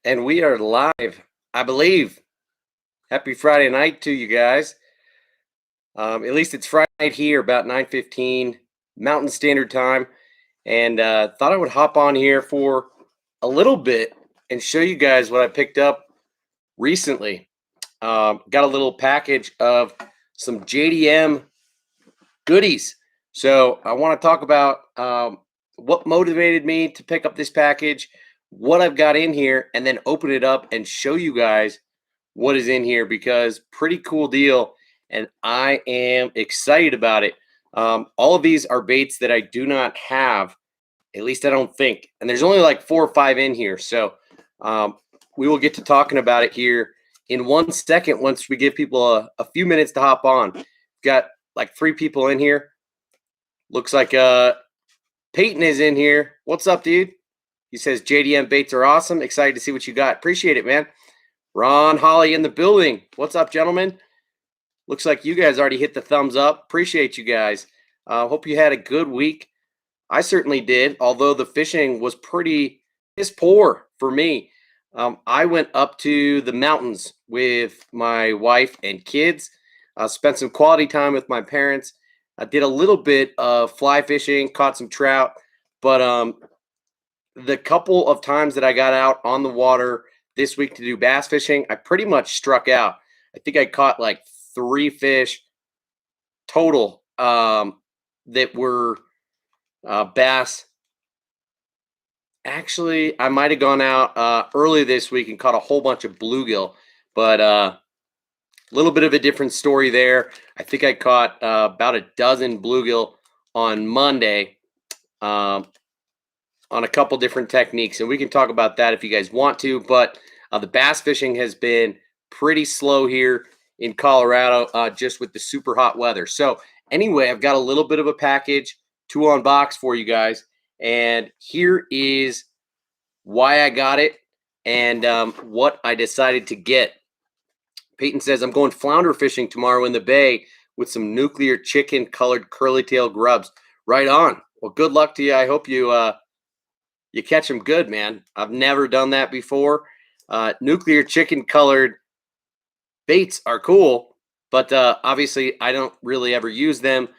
And we are live, I believe. Happy Friday night to you guys. At least it's Friday night here, about 9:15 Mountain Standard Time. And thought I would hop on here for a little bit and show you guys what I picked up recently. Got a little package of some JDM goodies. So I want to talk about what motivated me to pick up this package, what I've got in here, and then open it up and show you guys what is in here because pretty cool deal. And I am excited about it. All of these are baits that I do not have, at least I don't think. And there's only like 4 or 5 in here. So we will get to talking about it here in 1 second once we give people a few minutes to hop on. We've got like 3 people in here. Looks like Peyton is in here. What's up, dude? He says JDM baits are awesome. Excited to see what you got. Appreciate it, man. Ron Holly in the building. What's up, gentlemen? Looks like you guys already hit the thumbs up. Appreciate you guys. Hope you had a good week. I certainly did, although the fishing was pretty piss poor for me. I went up to the mountains with my wife and kids. Spent some quality time with my parents. I did a little bit of fly fishing, caught some trout, but the couple of times that I got out on the water this week to do bass fishing, I pretty much struck out. I think I caught like 3 fish total that were bass. Actually, I might have gone out early this week and caught a whole bunch of bluegill, but a little bit of a different story there. I think I caught about a dozen bluegill on Monday on a couple different techniques, and we can talk about that if you guys want to, but the bass fishing has been pretty slow here in Colorado just with the super hot weather. So anyway, I've got a little bit of a package to unbox for you guys, and here is why I got it and what I decided to get. Peyton says, I'm going flounder fishing tomorrow in the bay with some nuclear chicken colored curly tail grubs. Right on. Well, good luck to you. I hope you catch them good, man. I've never done that before. Nuclear chicken colored baits are cool, but obviously I don't really ever use them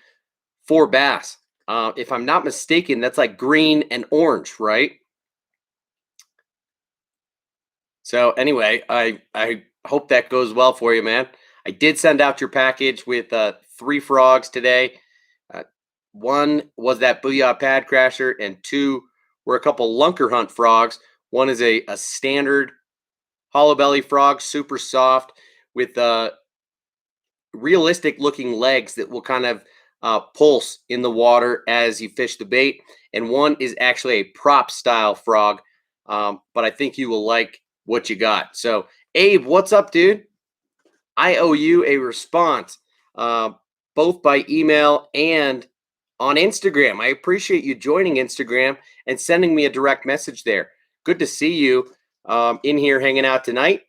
for bass. If I'm not mistaken, that's like green and orange, right? So anyway, I hope that goes well for you, man. I did send out your package with 3 frogs today. 1 was that Booyah Pad Crasher, and 2 were a couple Lunker Hunt frogs. One is a standard hollow belly frog, super soft, with realistic looking legs that will kind of pulse in the water as you fish the bait. And one is actually a prop style frog, but I think you will like what you got. So Abe, what's up, dude? I owe you a response, both by email and on Instagram. I appreciate you joining Instagram and sending me a direct message there. Good to see you in here hanging out tonight.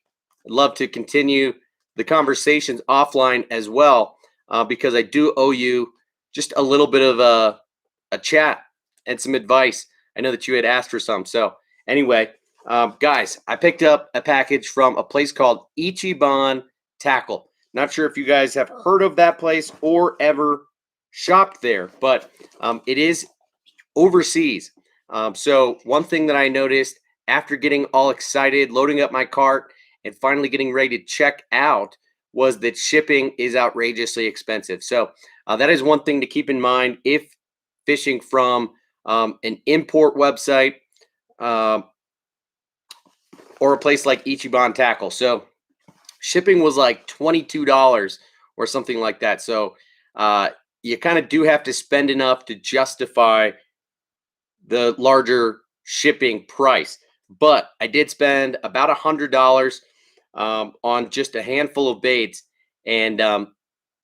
I'd love to continue the conversations offline as well, because I do owe you just a little bit of a chat and some advice. I know that you had asked for some. So anyway, guys, I picked up a package from a place called Ichiban Tackle. Not sure if you guys have heard of that place or ever shopped there, but it is overseas. So one thing that I noticed after getting all excited, loading up my cart, and finally getting ready to check out was that shipping is outrageously expensive. So that is one thing to keep in mind if fishing from an import website or a place like Ichiban Tackle. So shipping was like $22 or something like that. So you kind of do have to spend enough to justify the larger shipping price. But I did spend about $100 on just a handful of baits. And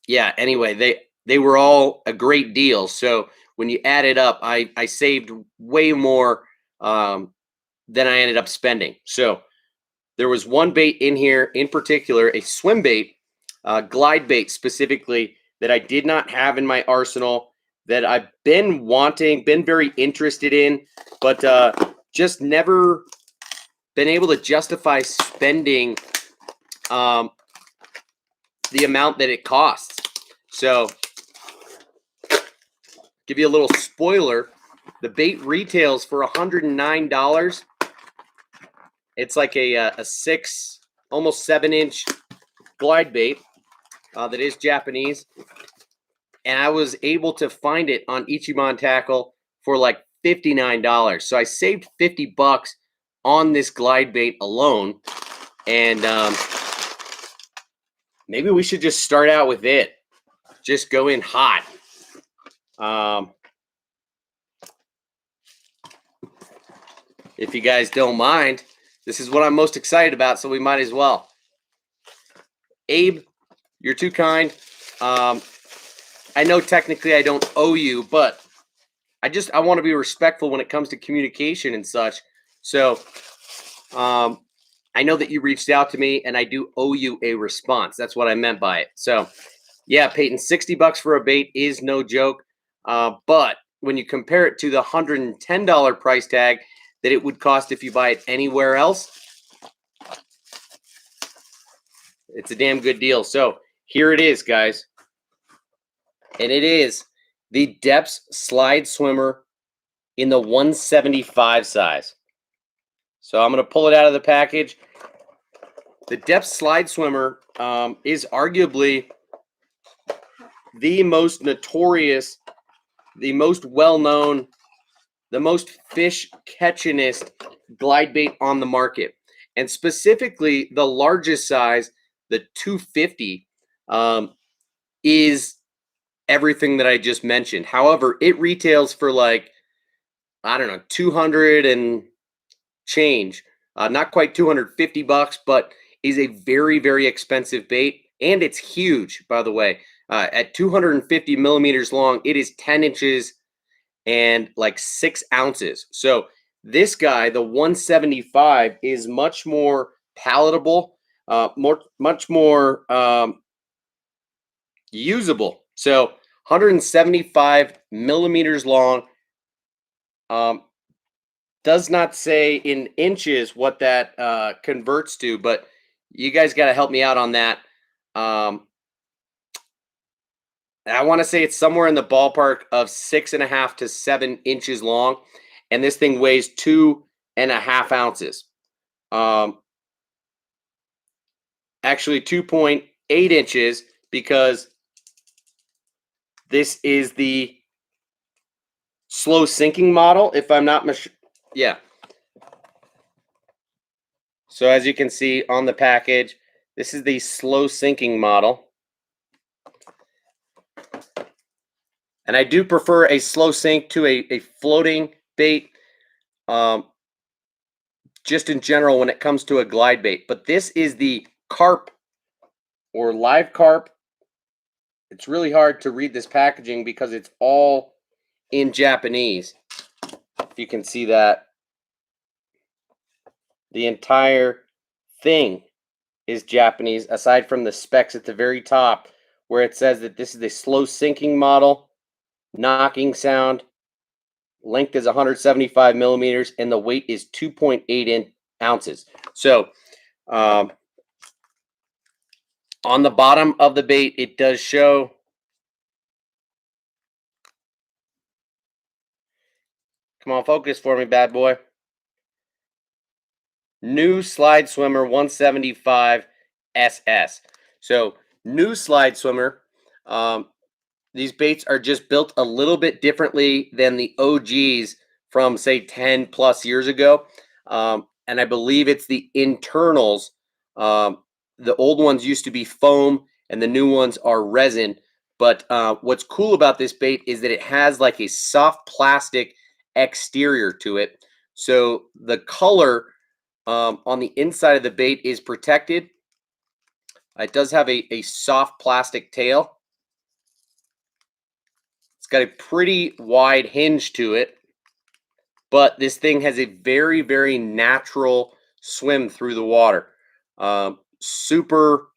yeah, anyway, they were all a great deal. So when you add it up, I saved way more than I ended up spending. So there was one bait in here in particular, a swim bait, glide bait specifically, that I did not have in my arsenal, that I've been wanting, been very interested in, but just never been able to justify spending the amount that it costs. So, give you a little spoiler, the bait retails for $109. It's like a 6, almost 7-inch glide bait that is Japanese. And I was able to find it on Ichiban Tackle for like $59. So I saved $50 on this glide bait alone. And maybe we should just start out with it. Just go in hot. If you guys don't mind, this is what I'm most excited about, so we might as well. Abe, you're too kind. I know technically I don't owe you, but I want to be respectful when it comes to communication and such. So I know that you reached out to me, and I do owe you a response. That's what I meant by it. So yeah, Peyton, $60 for a bait is no joke. But when you compare it to the $110 price tag that it would cost if you buy it anywhere else, it's a damn good deal. So here it is, guys. And it is the Depths Slide Swimmer in the 175 size. So I'm going to pull it out of the package. The Depths Slide Swimmer is arguably the most notorious, the most well-known, the most fish-catchingest glide bait on the market. And specifically, the largest size, the 250, is everything that I just mentioned. However, it retails for like, I don't know, 200 and change. Not quite $250, but is a very, very expensive bait. And it's huge, by the way. At 250 millimeters long, it is 10 inches and like 6 ounces. So this guy, the 175, is much more palatable, much more usable. So 175 millimeters long. Does not say in inches what that converts to, but you guys got to help me out on that. I want to say it's somewhere in the ballpark of 6.5 to 7 inches long, and this thing weighs 2.5 ounces. Actually 2.8 inches, because this is the slow sinking model, if I'm not yeah. So as you can see on the package, this is the slow sinking model. And I do prefer a slow sink to a floating bait, just in general when it comes to a glide bait. But this is the carp or live carp. It's really hard to read this packaging because it's all in Japanese. If you can see that. The entire thing is Japanese, aside from the specs at the very top where it says that this is a slow sinking model, knocking sound, length is 175 millimeters, and the weight is 2.8 ounces. So on the bottom of the bait, it does show come on, focus for me, bad boy. New Slide Swimmer 175 SS. So new Slide Swimmer. These baits are just built a little bit differently than the OGs from, say, 10 plus years ago. And I believe it's the internals. The old ones used to be foam and the new ones are resin. But what's cool about this bait is that it has like a soft plastic exterior to it. So the color on the inside of the bait is protected. It does have a soft plastic tail. It's got a pretty wide hinge to it, but this thing has a very, very natural swim through the water. Super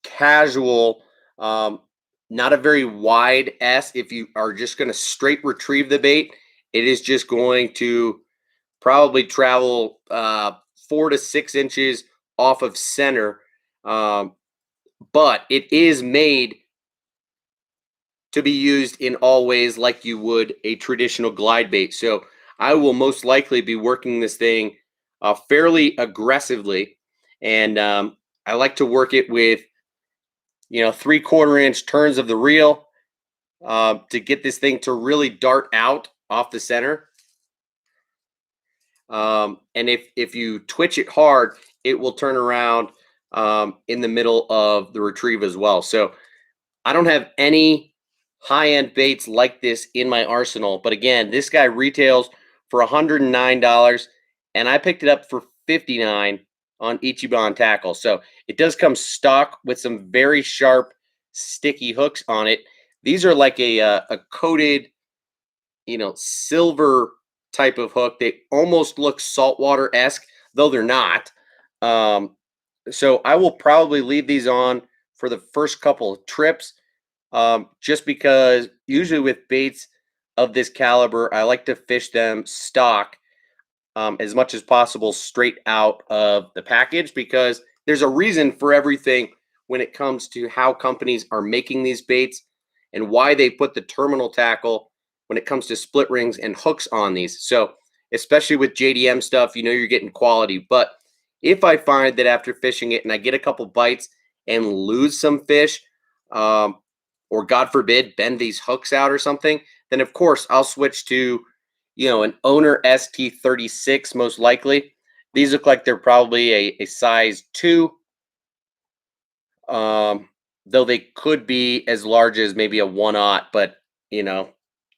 casual, not a very wide S. If you are just going to straight retrieve the bait, it is just going to probably travel 4 to 6 inches off of center. Um, but it is made to be used in all ways like you would a traditional glide bait. So I will most likely be working this thing fairly aggressively. And I like to work it with, 3/4 inch turns of the reel to get this thing to really dart out off the center. And if you twitch it hard, it will turn around in the middle of the retrieve as well. So I don't have any high-end baits like this in my arsenal. But again, this guy retails for $109, and I picked it up for $59 on Ichiban Tackle. So it does come stock with some very sharp, sticky hooks on it. These are like a coated, silver type of hook. They almost look saltwater-esque, though they're not. So I will probably leave these on for the first couple of trips, just because usually with baits of this caliber, I like to fish them stock as much as possible straight out of the package, because there's a reason for everything when it comes to how companies are making these baits and why they put the terminal tackle when it comes to split rings and hooks on these. So especially with JDM stuff, you're getting quality. But if I find that after fishing it and I get a couple bites and lose some fish, or God forbid, bend these hooks out or something, then of course I'll switch to, an Owner ST36 most likely. These look like they're probably a size 2, though they could be as large as maybe a 1/0, but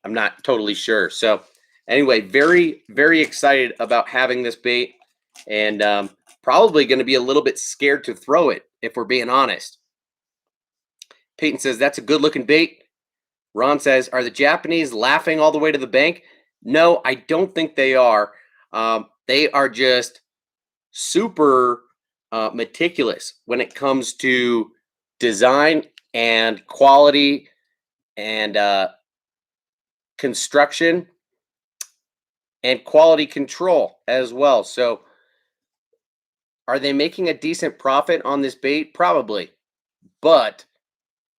I'm not totally sure. So anyway, very, very excited about having this bait, and probably going to be a little bit scared to throw it, if we're being honest. Peyton says, that's a good looking bait. Ron says, are the Japanese laughing all the way to the bank? No, I don't think they are. They are just super meticulous when it comes to design and quality and construction and quality control as well. So are they making a decent profit on this bait? Probably, but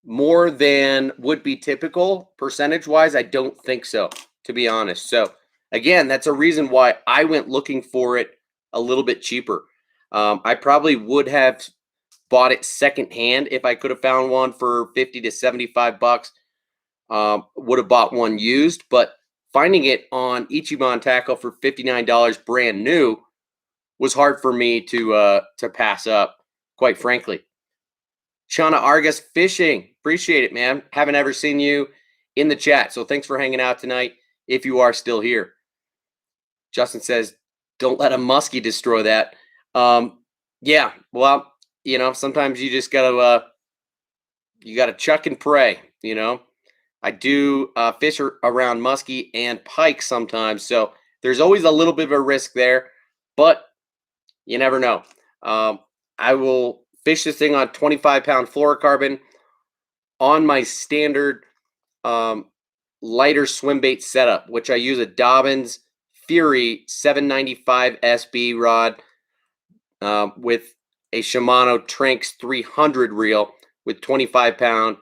more than would be typical percentage wise, I don't think so, to be honest. So again, that's a reason why I went looking for it a little bit cheaper. I probably would have bought it secondhand if I could have found one for 50 to 75 bucks. Would have bought one used, but finding it on Ichiban Tackle for $59 brand new was hard for me to pass up, quite frankly. Shauna Argus Fishing, appreciate it, man. Haven't ever seen you in the chat, so thanks for hanging out tonight if you are still here. Justin says, don't let a muskie destroy that. Yeah, well, sometimes you just gotta chuck and pray. I do fish around muskie and pike sometimes, so there's always a little bit of a risk there, but you never know. I will fish this thing on 25-pound fluorocarbon on my standard lighter swim bait setup, which I use a Dobbins Fury 795 SB rod with a Shimano Tranx 300 reel with 25-pound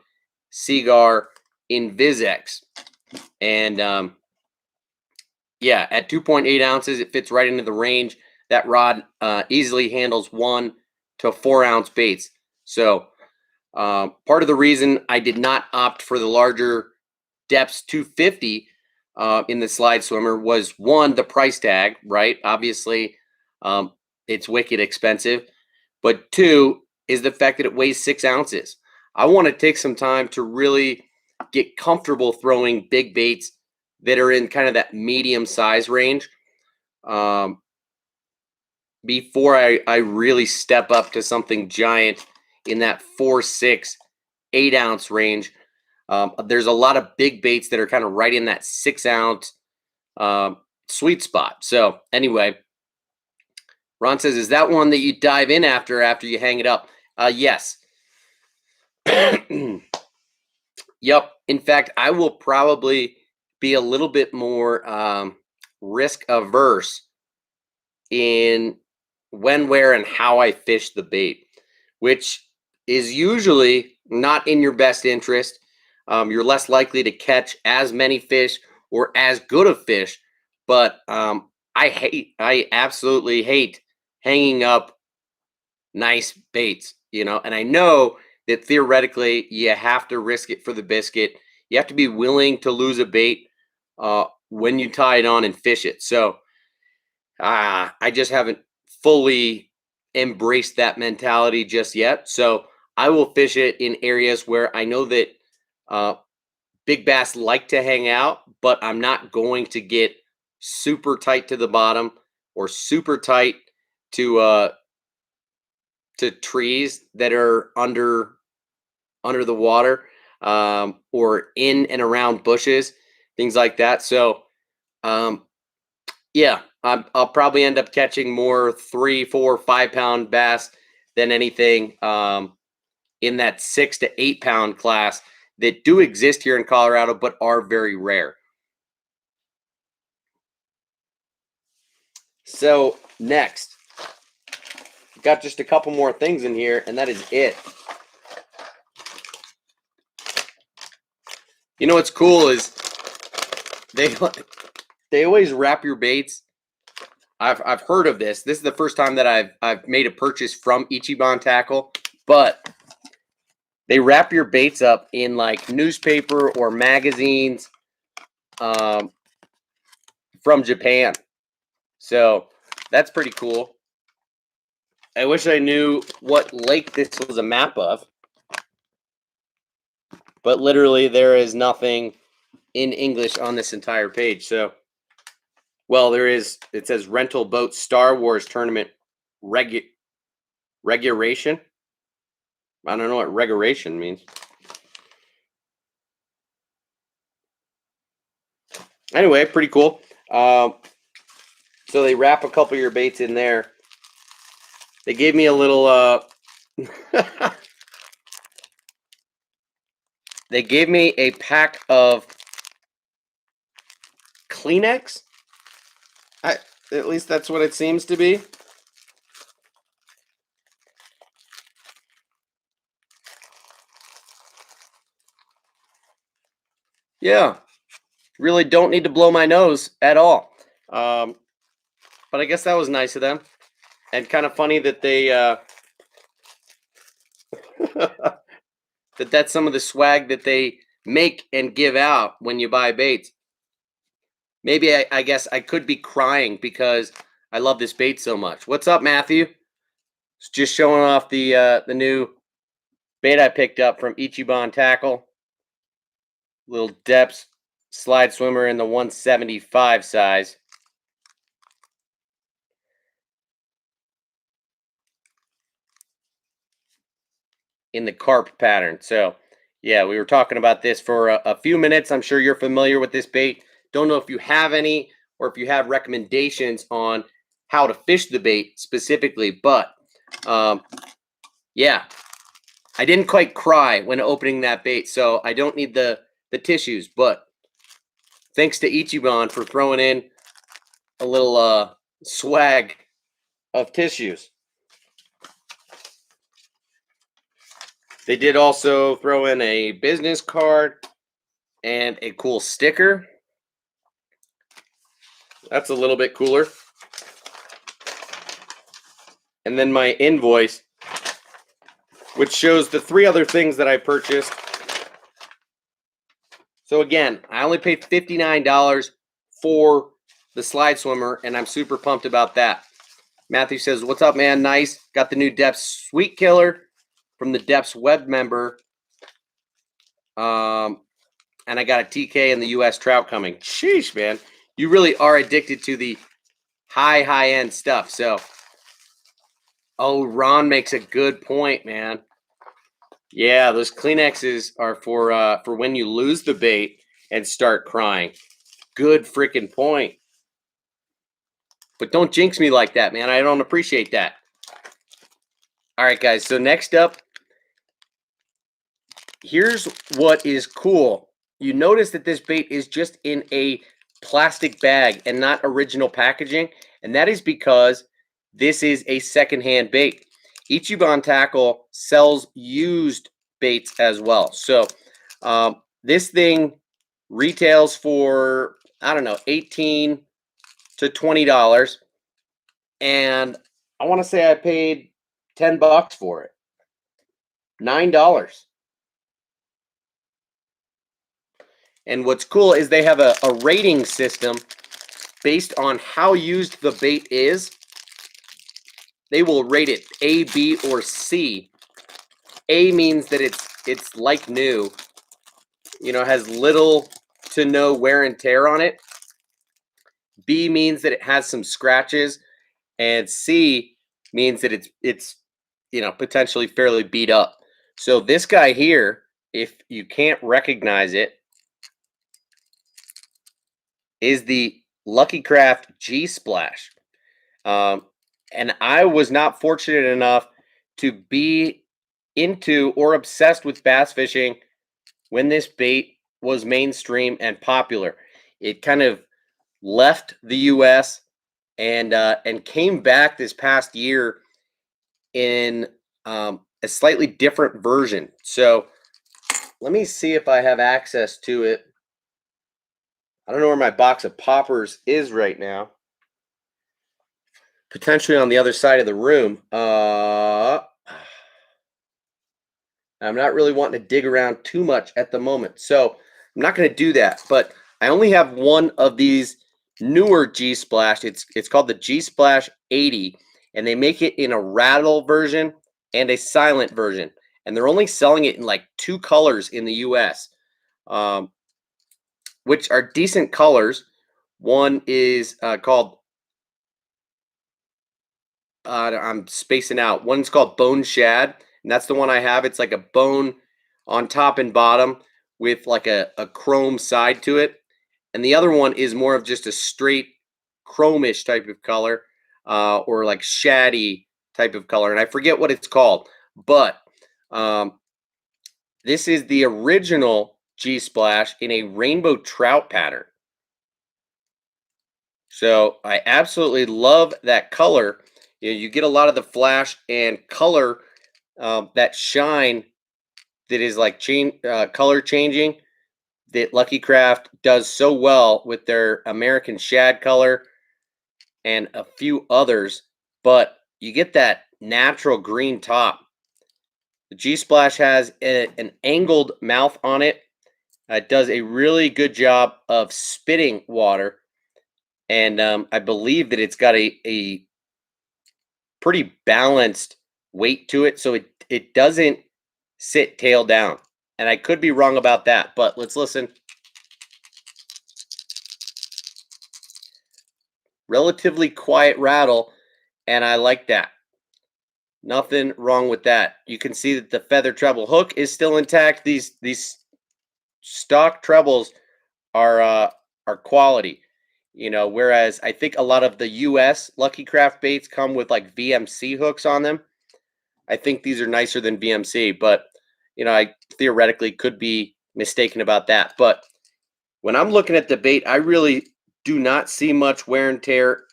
Seagar Invisex. And yeah, at 2.8 ounces, it fits right into the range. That rod easily handles 1 to 4 ounce baits. So part of the reason I did not opt for the larger depths 250 in the slide swimmer was, one, the price tag, right? Obviously, it's wicked expensive. But two is the fact that it weighs 6 ounces. I want to take some time to really get comfortable throwing big baits that are in kind of that medium size range before I really step up to something giant in that 4, 6, 8 ounce range. There's a lot of big baits that are kind of right in that 6 ounce sweet spot. So anyway, Ron says, is that one that you dive in after you hang it up? Yes. Yep. In fact, I will probably be a little bit more risk averse in when, where, and how I fish the bait, which is usually not in your best interest. You're less likely to catch as many fish or as good of fish. But I absolutely hate hanging up nice baits, and I know that theoretically you have to risk it for the biscuit. You have to be willing to lose a bait when you tie it on and fish it. So I just haven't fully embraced that mentality just yet. So I will fish it in areas where I know that uh, big bass like to hang out, but I'm not going to get super tight to the bottom or super tight to trees that are under the water, or in and around bushes, things like that. So um, yeah, I'll probably end up catching more 3, 4, 5 pound bass than anything in that 6 to 8 pound class that do exist here in Colorado, but are very rare. So next, got just a couple more things in here, and that is it. You know what's cool is they always wrap your baits. I've heard of this. This is the first time that I've made a purchase from Ichiban Tackle, but they wrap your baits up in like newspaper or magazines um, from Japan. So that's pretty cool. I wish I knew what lake this was a map of, but literally there is nothing in English on this entire page. So, well, there is. It says rental boat Star Wars tournament regulation. I don't know what regulation means. Anyway, pretty cool. So they wrap a couple of your baits in there. They gave me a little they gave me a pack of Kleenex. At least that's what it seems to be. Yeah, really don't need to blow my nose at all. But I guess that was nice of them, and kind of funny that they that's some of the swag that they make and give out when you buy baits. Maybe I guess I could be crying because I love this bait so much. What's up, Matthew? It's just showing off the new bait I picked up from Ichiban Tackle. Little depths slide swimmer in the 175 size. In the carp pattern. So yeah, we were talking about this for a few minutes. I'm sure you're familiar with this bait. Don't know if you have any or if you have recommendations on how to fish the bait specifically, but yeah, I didn't quite cry when opening that bait, so I don't need the tissues. But thanks to Ichiban for throwing in a little swag of tissues. They did also throw in a business card and a cool sticker. That's a little bit cooler. And then my invoice, which shows the 3 other things that I purchased. So again, I only paid $59 for the slide swimmer, and I'm super pumped about that. Matthew says, "What's up, man? Nice. Got the new Depths Sweet Killer from the Depths web member. And I got a TK in the US trout coming." Sheesh, man. You really are addicted to the high end stuff. So, oh, Ron makes a good point, man. Yeah, those Kleenexes are for when you lose the bait and start crying. Good freaking point. But don't jinx me like that, man. I don't appreciate that. All right, guys. So next up, here's what is cool. You notice that this bait is just in a plastic bag and not original packaging, and that is because this is a secondhand bait. Ichiban Tackle sells used baits as well. So this thing retails for, I don't know, 18 to $20, and I want to say I paid $10 for it. $9. And what's cool is they have a rating system based on how used the bait is. They will rate it A, B, or C. A means that it's like new, has little to no wear and tear on it. B means that it has some scratches, and C means that it's potentially fairly beat up. So this guy here, if you can't recognize it, is the Lucky Craft G Splash. And I was not fortunate enough to be into or obsessed with bass fishing when this bait was mainstream and popular. It kind of left the U.S. and came back this past year in a slightly different version. So let me see if I have access to it. I don't know where my box of poppers is right now. Potentially on the other side of the room. I'm not really wanting to dig around too much at the moment, so I'm not going to do that. But I only have one of these newer G Splash. It's called the G Splash 80, and they make it in a rattle version and a silent version, and they're only selling it in like 2 colors in the U.S., which are decent colors. One is called I'm spacing out. One's called Bone Shad, and that's the one I have. It's like a bone on top and bottom with like a chrome side to it. And the other one is more of just a straight chromish type of color, or like shaddy type of color. And I forget what it's called, but this is the original G Splash in a rainbow trout pattern. So I absolutely love that color. You get a lot of the flash and color, that shine that is like color changing that Lucky Craft does so well with their American Shad color and a few others. But you get that natural green top. The G Splash has an angled mouth on it. It does a really good job of spitting water. And I believe that it's got a pretty balanced weight to it, so it doesn't sit tail down. And I could be wrong about that, but let's listen. Relatively quiet rattle, and I like that. Nothing wrong with that. You can see that the feather treble hook is still intact. These stock trebles are quality. Whereas I think a lot of the US Lucky Craft baits come with like VMC hooks on them. I think these are nicer than VMC, but I theoretically could be mistaken about that. But when I'm looking at the bait, I really do not see much wear and tear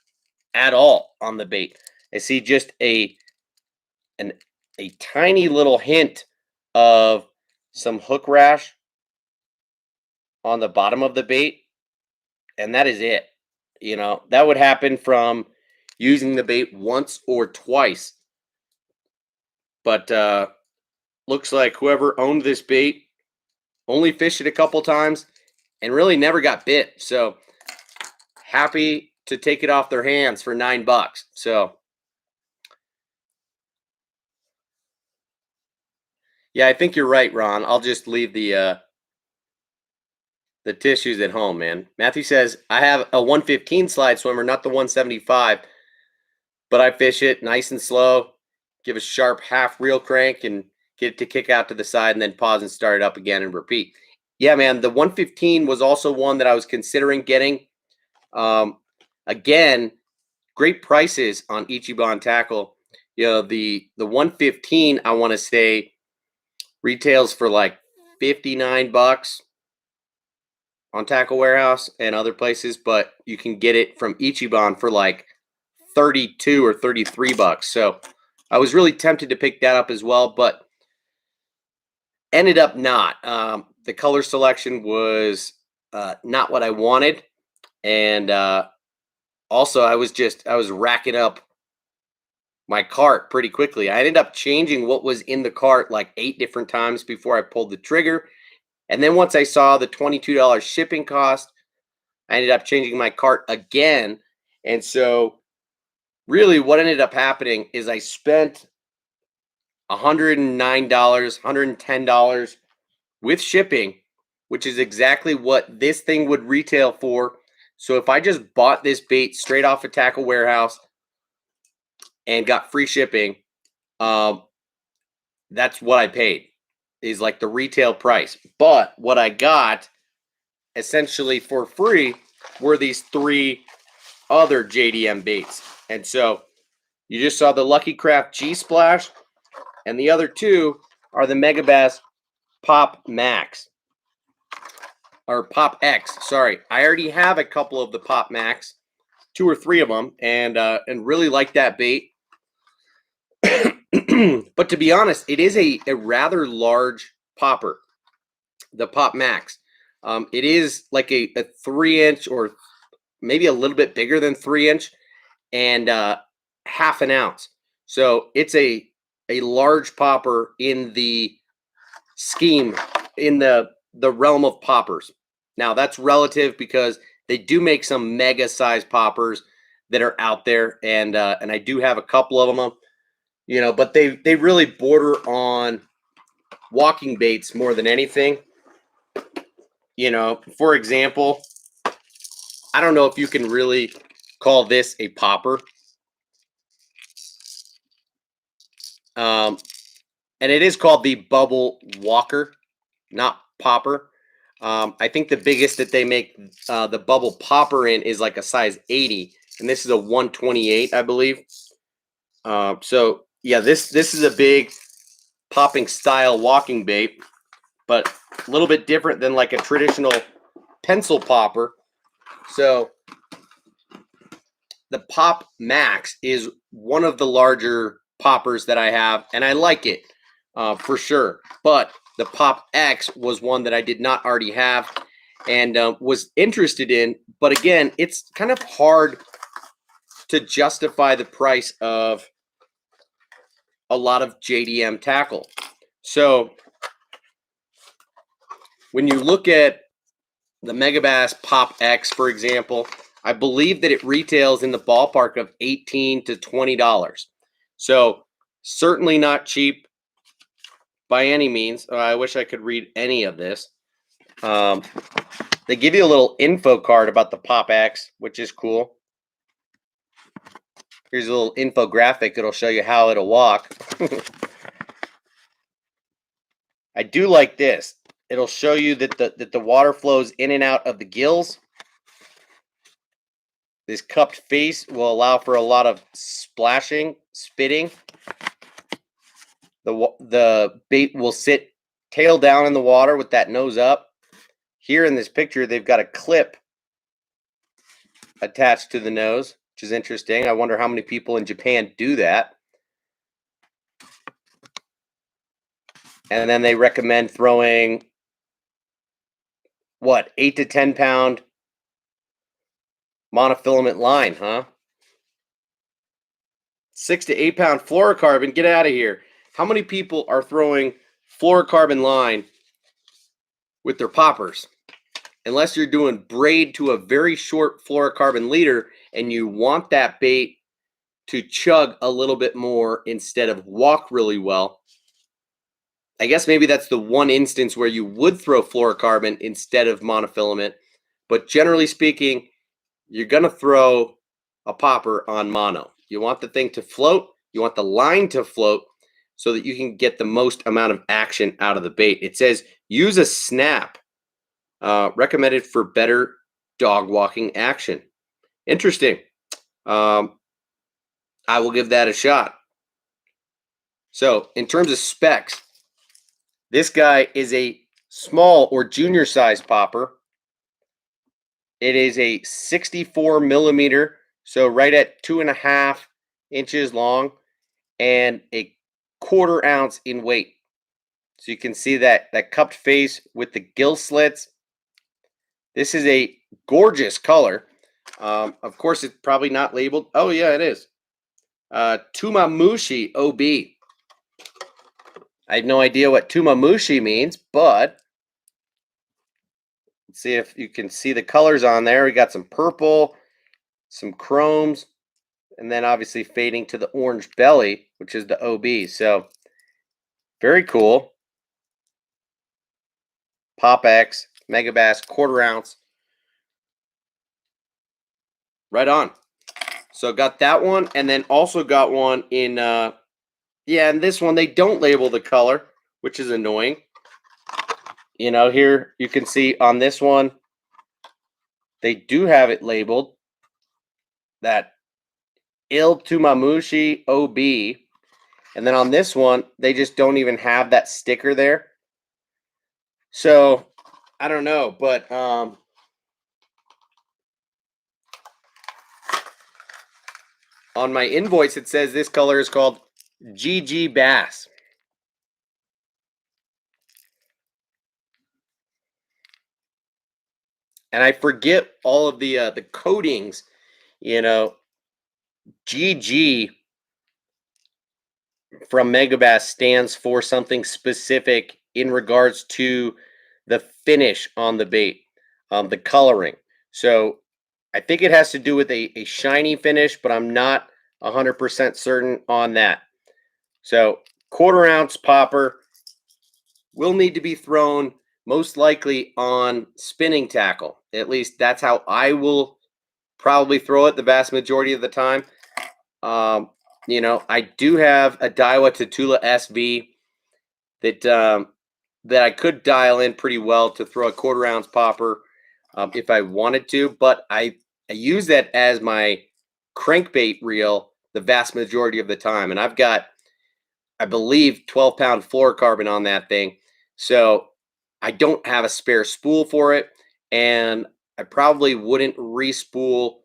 at all on the bait. I see just a tiny little hint of some hook rash on the bottom of the bait, and that is it. That would happen from using the bait once or twice. But looks like whoever owned this bait only fished it a couple times and really never got bit. So happy to take it off their hands for $9. So yeah, I think you're right, Ron. I'll just leave the tissues at home, man. Matthew says, I have a 115 slide swimmer, not the 175, but I fish it nice and slow, give a sharp half reel crank and get it to kick out to the side and then pause and start it up again and repeat. Yeah, man, the 115 was also one that I was considering getting. Again, great prices on Ichiban Tackle. The 115, I want to say, retails for like $59. on Tackle Warehouse and other places, but you can get it from Ichiban for like 32 or 33 bucks. So I was really tempted to pick that up as well, but ended up not. The color selection was not what I wanted, and also I was racking up my cart pretty quickly. I ended up changing what was in the cart like 8 different times before I pulled the trigger. And then once I saw the $22 shipping cost, I ended up changing my cart again. And so really what ended up happening is I spent $109, $110 with shipping, which is exactly what this thing would retail for. So if I just bought this bait straight off a Tackle Warehouse and got free shipping, that's what I paid, is like the retail price. But what I got essentially for free were these 3 other JDM baits. And so you just saw the Lucky Craft G Splash, and the other 2 are the Megabass Pop Max. Or Pop X, sorry. I already have a couple of the Pop Max, 2 or 3 of them, and really like that bait. But to be honest, it is a rather large popper, the Pop Max. It is like a 3-inch or maybe a little bit bigger than 3-inch, and half an ounce. So it's a large popper in the scheme, in the realm of poppers. Now that's relative because they do make some mega size poppers that are out there, and I do have a couple of them, you know, but they really border on walking baits more than anything. You know, for example, I don't know if you can really call this a popper. And it is called the Bubble Walker, not popper. I think the biggest that they make the Bubble Popper in is like a size 80, and this is a 128, I believe. So yeah, this is a big popping style walking bait, but a little bit different than like a traditional pencil popper. So the Pop Max is one of the larger poppers that I have, and I like it for sure. But the Pop X was one that I did not already have and was interested in. But again, it's kind of hard to justify the price of a lot of JDM tackle. So when you look at the Megabass Pop X, for example, I believe that it retails in the ballpark of $18 to $20. So certainly not cheap by any means. I wish I could read any of this. They give you a little info card about the Pop X, which is cool. Here's a little infographic. It'll show you how it'll walk. I do like this. It'll show you that the water flows in and out of the gills. This cupped face will allow for a lot of splashing, spitting. The bait will sit tail down in the water with that nose up. Here in this picture, they've got a clip attached to the nose, which is interesting. I wonder how many people in Japan do that. And then they recommend throwing, what, 8 to 10 pound monofilament line, huh? 6 to 8 pound fluorocarbon, get out of here. How many people are throwing fluorocarbon line with their poppers? Unless you're doing braid to a very short fluorocarbon leader and you want that bait to chug a little bit more instead of walk really well. I guess maybe that's the one instance where you would throw fluorocarbon instead of monofilament. But generally speaking, you're going to throw a popper on mono. You want the thing to float. You want the line to float so that you can get the most amount of action out of the bait. It says use a snap. Recommended for better dog walking action. Interesting. I will give that a shot. So in terms of specs, this guy is a small or junior size popper. It is a 64 millimeter, so right at 2.5 inches long, and a 1/4 ounce in weight. So you can see that cupped face with the gill slits. This is a gorgeous color. Of course, it's probably not labeled. Oh yeah, it is. Tumamushi OB. I have no idea what Tumamushi means, but let's see if you can see the colors on there. We got some purple, some chromes, and then obviously fading to the orange belly, which is the OB. So very cool. Pop X, Megabass, 1/4 ounce. Right on. So got that one, and then also got one in, yeah, and this one, they don't label the color, which is annoying. You know, here you can see on this one, they do have it labeled, that Il Tumamushi OB. And then on this one, they just don't even have that sticker there. So, I don't know, but on my invoice, it says this color is called GG Bass. And I forget all of the coatings, you know. GG from Megabass stands for something specific in regards to the finish on the bait, the coloring. So I think it has to do with a shiny finish, but I'm not 100% certain on that. So 1/4 ounce popper will need to be thrown most likely on spinning tackle. At least that's how I will probably throw it the vast majority of the time. You know, I do have a Daiwa Tatula SV that I could dial in pretty well to throw a 1/4 ounce popper if I wanted to, but I use that as my crankbait reel the vast majority of the time, and I've got, I believe, 12-pound fluorocarbon on that thing, so I don't have a spare spool for it, and I probably wouldn't re-spool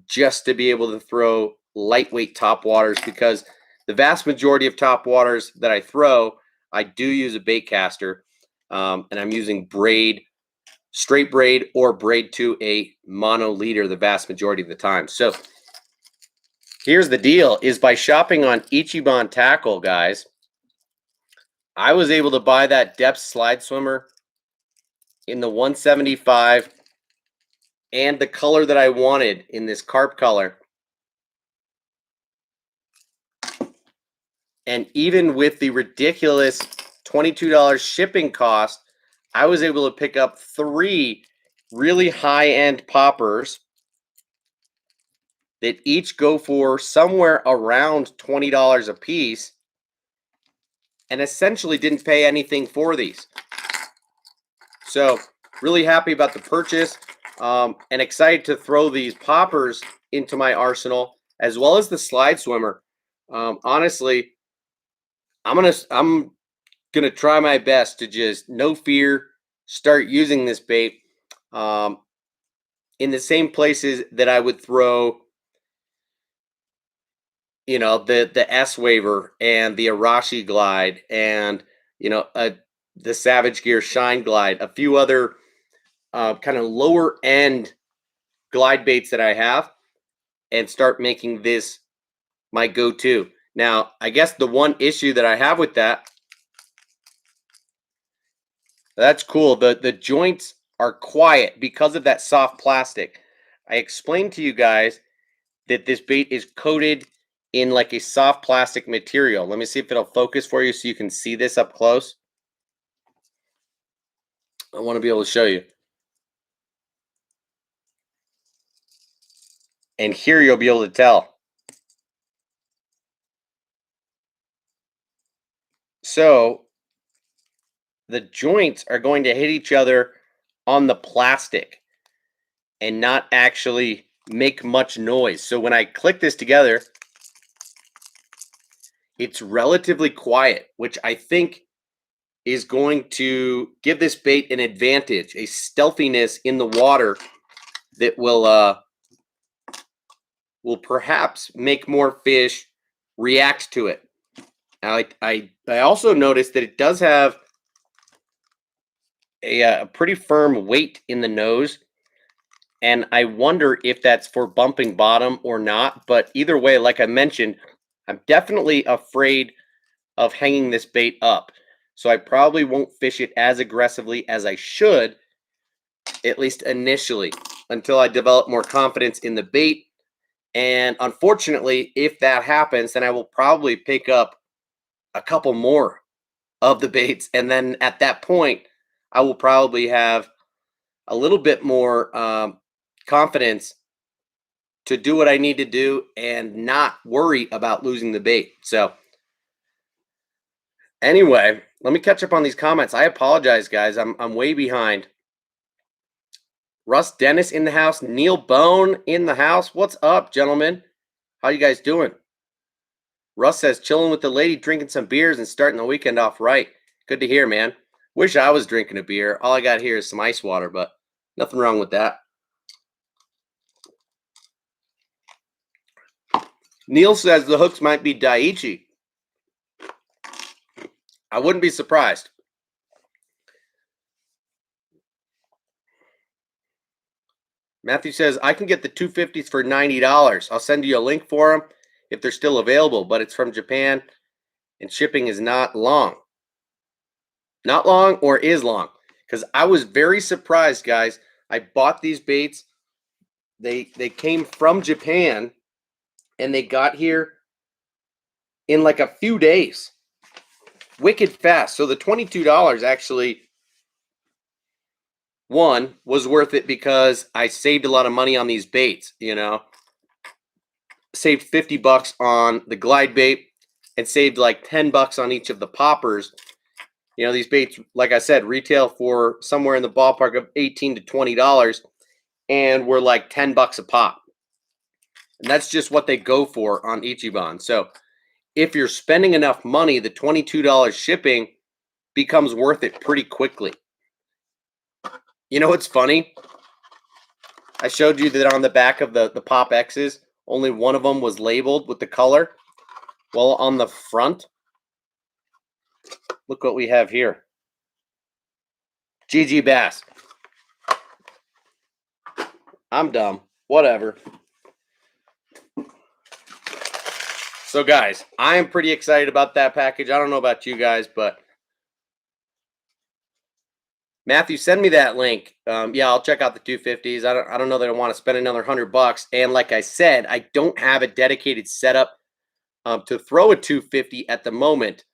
just to be able to throw lightweight top waters, because the vast majority of top waters that I throw, I do use a bait caster, and I'm using braid, straight braid, or braid to a mono leader the vast majority of the time. So here's the deal: is by shopping on Ichiban Tackle, guys, I was able to buy that depth slide swimmer in the 175 and the color that I wanted in this carp color. And even with the ridiculous $22 shipping cost, I was able to pick up 3 really high-end poppers that each go for somewhere around $20 a piece, and essentially didn't pay anything for these. So really happy about the purchase, and excited to throw these poppers into my arsenal, as well as the slide swimmer. Honestly, I'm gonna try my best to just, no fear, start using this bait in the same places that I would throw, you know, the S Waver and the Arashi Glide, and you know, the Savage Gear Shine Glide, a few other kind of lower end glide baits that I have, and start making this my go-to. Now, I guess the one issue that I have with that, that's cool. The joints are quiet because of that soft plastic. I explained to you guys that this bait is coated in like a soft plastic material. Let me see if it'll focus for you so you can see this up close. I want to be able to show you. And here you'll be able to tell. So the joints are going to hit each other on the plastic and not actually make much noise. So when I click this together, it's relatively quiet, which I think is going to give this bait an advantage, a stealthiness in the water that will perhaps make more fish react to it. I also noticed that it does have a pretty firm weight in the nose, and I wonder if that's for bumping bottom or not. But either way, like I mentioned, I'm definitely afraid of hanging this bait up. So I probably won't fish it as aggressively as I should, at least initially, until I develop more confidence in the bait. And unfortunately, if that happens, then I will probably pick up a couple more of the baits. And then at that point, I will probably have a little bit more confidence to do what I need to do and not worry about losing the bait. So, anyway, let me catch up on these comments. I apologize, guys. I'm way behind. Russ Dennis in the house. Neil Bone in the house. What's up, gentlemen? How you guys doing? Russ says, chilling with the lady, drinking some beers and starting the weekend off right. Good to hear, man. Wish I was drinking a beer. All I got here is some ice water, but nothing wrong with that. Neil says the hooks might be Daiichi. I wouldn't be surprised. Matthew says, I can get the 250s for $90. I'll send you a link for them if they're still available, but it's from Japan and shipping is not long. Not long or is long? Because I was very surprised, guys. I bought these baits. They came from Japan and they got here in like a few days. Wicked fast. So the $22 actually, one, was worth it because I saved a lot of money on these baits, you know. Saved 50 bucks on the glide bait and saved like 10 bucks on each of the poppers. You know, these baits, like I said, retail for somewhere in the ballpark of $18 to $20 and were like 10 bucks a pop. And that's just what they go for on Ichiban. So if you're spending enough money, the $22 shipping becomes worth it pretty quickly. You know what's funny? I showed you that on the back of the Pop X's, only one of them was labeled with the color. Well, on the front, look what we have here. GG Bass. I'm dumb. Whatever. So, guys, I am pretty excited about that package. I don't know about you guys, but Matthew, send me that link. Yeah, I'll check out the 250s. I don't know that I want to spend another $100. And like I said, I don't have a dedicated setup to throw a 250 at the moment.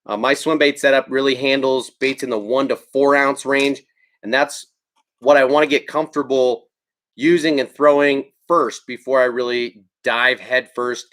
My swim bait setup really handles baits in the 1 to 4 ounce range, and that's what I want to get comfortable using and throwing first before I really dive headfirst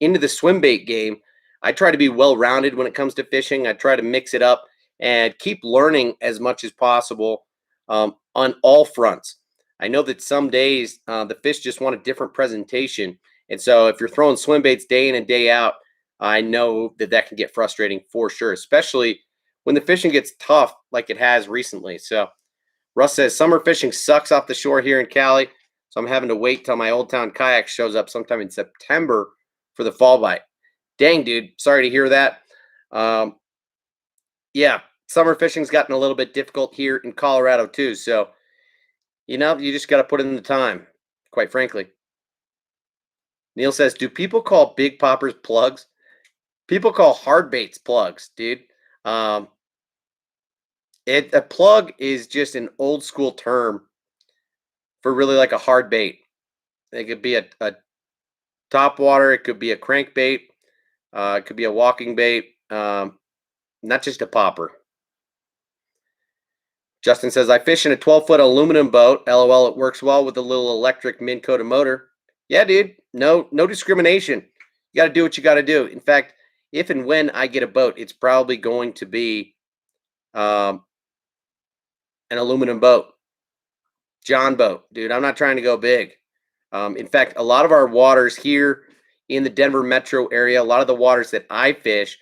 into the swim bait game. I try to be well-rounded when it comes to fishing. I try to mix it up and keep learning as much as possible on all fronts. I know that some days the fish just want a different presentation. And so if you're throwing swim baits day in and day out, I know that that can get frustrating for sure, especially when the fishing gets tough like it has recently. So Russ says, summer fishing sucks off the shore here in Cali. So I'm having to wait till my Old Town kayak shows up sometime in September for the fall bite. Dang, dude. Sorry to hear that. Yeah, summer fishing's gotten a little bit difficult here in Colorado too. So, you know, you just got to put in the time, quite frankly. Neil says, do people call big poppers plugs? People call hard baits plugs, dude. A plug is just an old school term for really like a hard bait. It could be a top water. It could be a crankbait. It could be a walking bait. Not just a popper. Justin says, I fish in a 12-foot aluminum boat. LOL, it works well with a little electric Minn Kota motor. Yeah, dude. No discrimination. You got to do what you got to do. In fact, if and when I get a boat, it's probably going to be an aluminum boat. John boat, dude. I'm not trying to go big. In fact, a lot of our waters here in the Denver metro area, a lot of the waters that I fish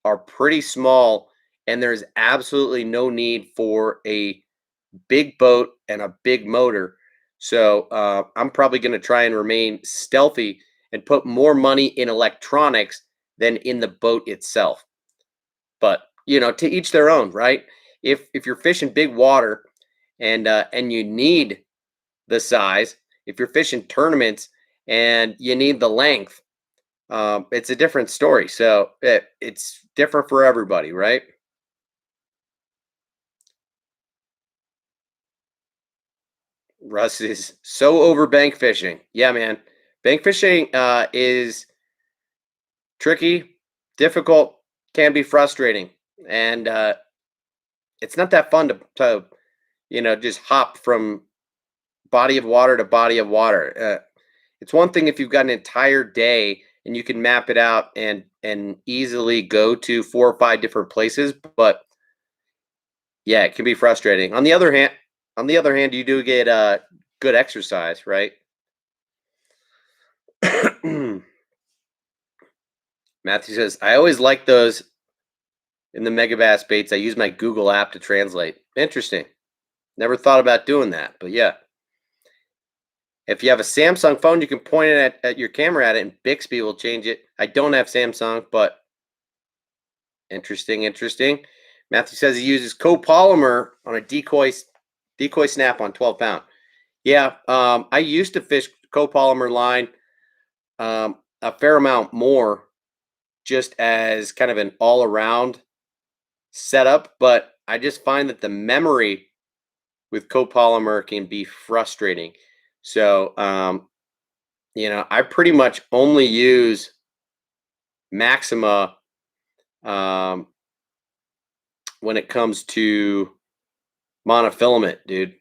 are pretty small, and there's absolutely no need for a big boat and a big motor. So I'm probably going to try and remain stealthy and put more money in electronics than in the boat itself. But to each their own, right? If you're fishing big water and you need the size, if you're fishing tournaments and you need the length, it's a different story. So it's different for everybody, right? Russ is so over bank fishing. Yeah, man. Bank fishing is tricky, difficult, can be frustrating, and it's not that fun to just hop from body of water to body of water. It's one thing if you've got an entire day and you can map it out and easily go to 4 or 5 different places, but yeah, it can be frustrating. On the other hand, you do get good exercise, right? Matthew says, I always like those in the Megabass baits. I use my Google app to translate. Interesting. Never thought about doing that, but yeah. If you have a Samsung phone, you can point it at your camera at it, and Bixby will change it. I don't have Samsung, but interesting, interesting. Matthew says he uses copolymer on a decoy snap on 12 pound. Yeah, I used to fish copolymer line a fair amount more, just as kind of an all around setup. But I just find that the memory with copolymer can be frustrating. So, I pretty much only use Maxima um, when it comes to monofilament, dude.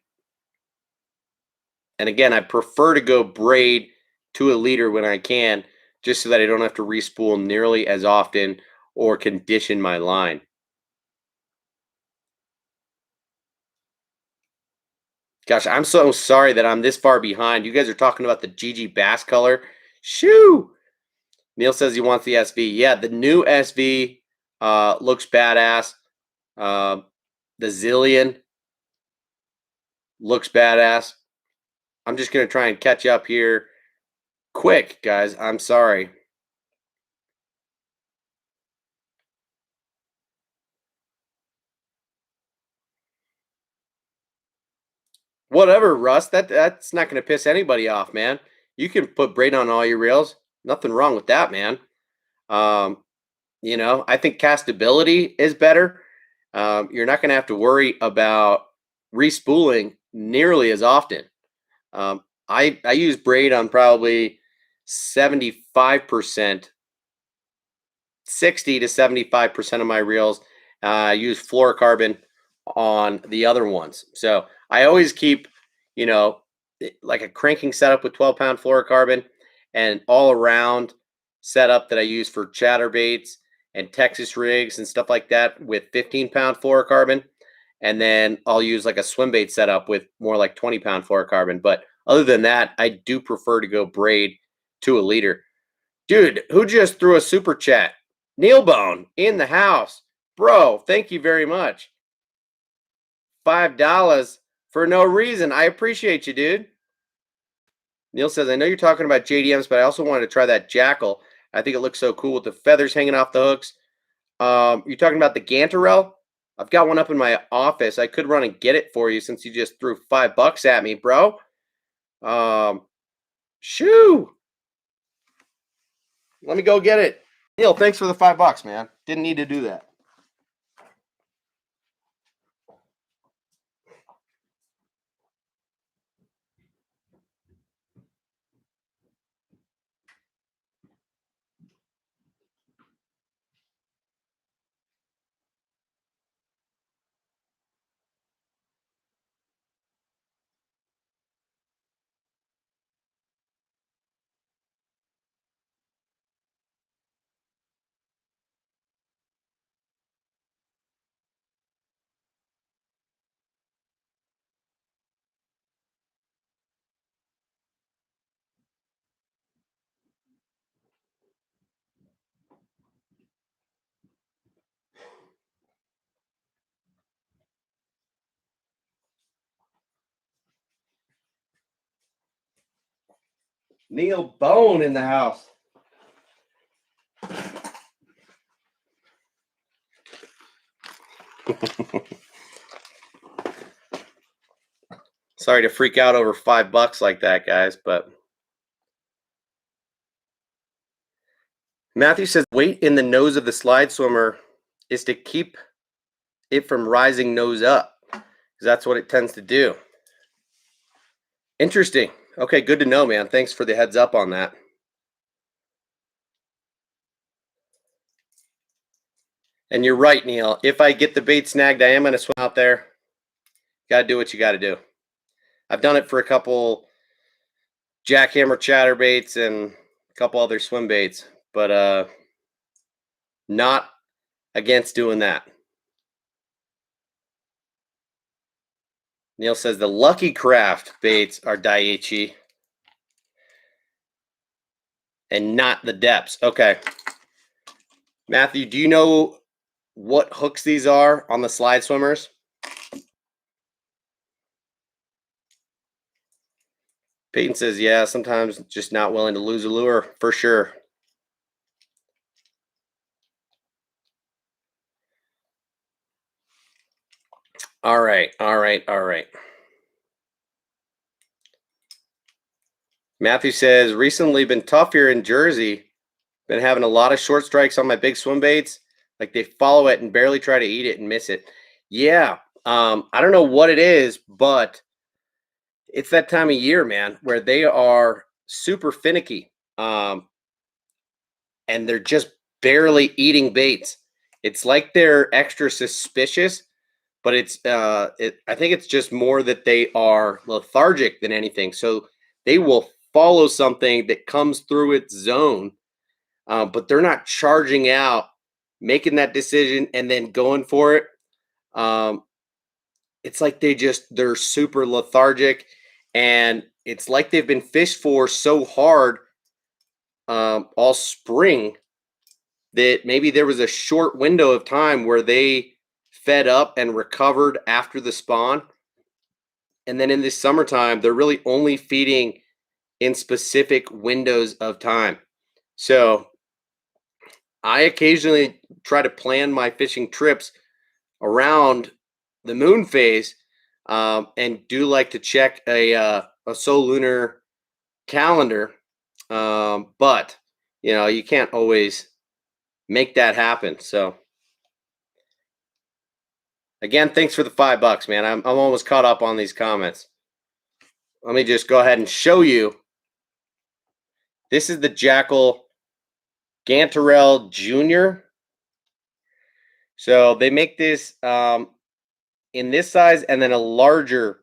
And again, I prefer to go braid to a leader when I can, just so that I don't have to respool nearly as often or condition my line. Gosh, I'm so sorry that I'm this far behind. You guys are talking about the GG Bass color. Shoo! Neil says he wants the SV. Yeah, the new SV looks badass. Uh, the Zillion looks badass. I'm just gonna try and catch up here quick, guys. I'm sorry. Whatever, Russ. That's not gonna piss anybody off, man. You can put braid on all your reels. Nothing wrong with that, man. Um, I think castability is better. You're not gonna have to worry about respooling nearly as often. I use braid on probably 75%, 60 to 75% of my reels. I use fluorocarbon on the other ones. So I always keep, like a cranking setup with 12 pound fluorocarbon and all around setup that I use for chatterbaits and Texas rigs and stuff like that with 15 pound fluorocarbon. And then I'll use like a swim bait setup with more like 20 pound fluorocarbon. But other than that, I do prefer to go braid to a leader. Dude, who just threw a super chat? Neil Bone in the house. Bro, thank you very much. $5 for no reason. I appreciate you, dude. Neil says, I know you're talking about JDMs, but I also wanted to try that jackal. I think it looks so cool with the feathers hanging off the hooks. You're talking about the Gantarel? I've got one up in my office. I could run and get it for you since you just threw $5 at me, bro. Um, Shoo. Let me go get it. Neil, thanks for the $5, man. Didn't need to do that. Neil Bone in the house. Sorry to freak out over $5 like that, guys, but Matthew says weight in the nose of the slide swimmer is to keep it from rising nose up, because that's what it tends to do. Interesting. Okay, good to know, man. Thanks for the heads up on that. And you're right, Neil. If I get the bait snagged, I am going to swim out there. Got to do what you got to do. I've done it for a couple jackhammer chatterbaits and a couple other swim baits, but not against doing that. Neil says the Lucky Craft baits are Daiichi and not the Depths. Okay. Matthew, do you know what hooks these are on the slide swimmers? Peyton says, yeah, sometimes just not willing to lose a lure, for sure. All right. Matthew says, recently been tough here in Jersey. Been having a lot of short strikes on my big swim baits. Like they follow it and barely try to eat it and miss it. Yeah. I don't know what it is, but it's that time of year, man, where they are super finicky. And they're just barely eating baits. It's like they're extra suspicious, but I think it's just more that they are lethargic than anything. So they will follow something that comes through its zone, but they're not charging out, making that decision, and then going for it. It's like they're super lethargic, and it's like they've been fished for so hard all spring that maybe there was a short window of time where they fed up and recovered after the spawn. And then in this summertime, they're really only feeding in specific windows of time. So I occasionally try to plan my fishing trips around the moon phase, and do like to check a solunar calendar. But you can't always make that happen. So again, thanks for the $5, man. I'm almost caught up on these comments. Let me just go ahead and show you. This is the Jackal Gantarelle Junior. So they make this in this size and then a larger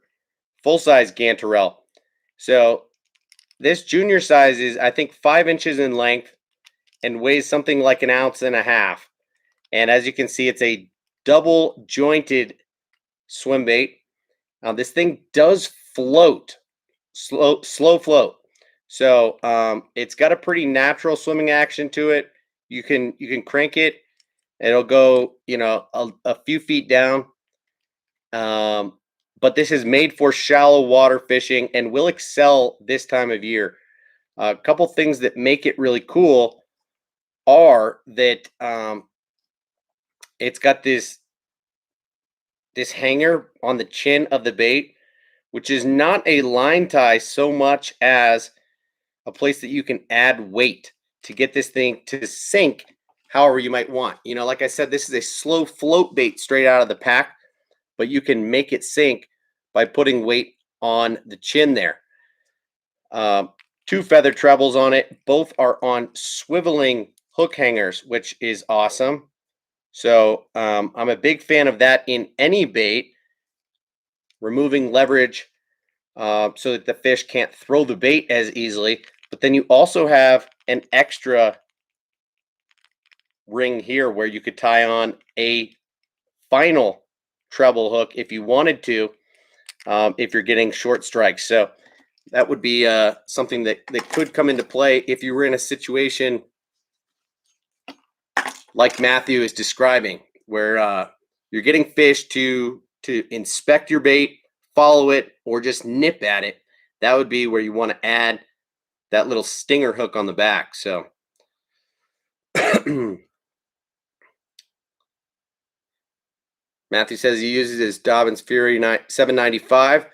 full-size Gantarelle. So this junior size is, I think, 5 inches in length and weighs something like 1.5 ounces. And as you can see, it's a double jointed swim bait. Now this thing does float, slow float. So it's got a pretty natural swimming action to it. You can crank it. It'll go, a few feet down. But this is made for shallow water fishing and will excel this time of year. A couple things that make it really cool are that it's got this hanger on the chin of the bait, which is not a line tie so much as a place that you can add weight to get this thing to sink however you might want. Like I said, this is a slow float bait straight out of the pack, but you can make it sink by putting weight on the chin there. 2 feather trebles on it. Both are on swiveling hook hangers, which is awesome. So I'm a big fan of that in any bait, removing leverage so that the fish can't throw the bait as easily. But then you also have an extra ring here where you could tie on a final treble hook if you wanted to, if you're getting short strikes. So that would be something that could come into play if you were in a situation like Matthew is describing, where you're getting fish to inspect your bait, follow it, or just nip at it. That would be where you want to add that little stinger hook on the back. So Matthew says he uses his Dobbins Fury 795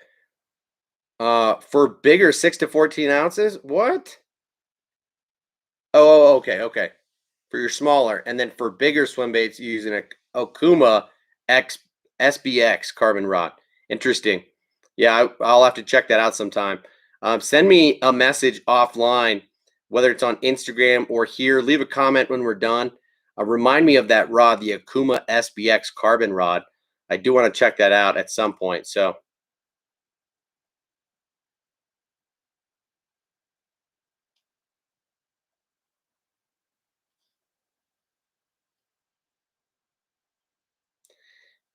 for bigger 6 to 14 ounces. What? Oh, okay. For your smaller, and then for bigger swim baits, you're using a Okuma X SBX carbon rod. Interesting. Yeah, I'll have to check that out sometime. Send me a message offline, whether it's on Instagram or here. Leave a comment when we're done. Remind me of that rod, the Okuma SBX carbon rod. I do want to check that out at some point. So.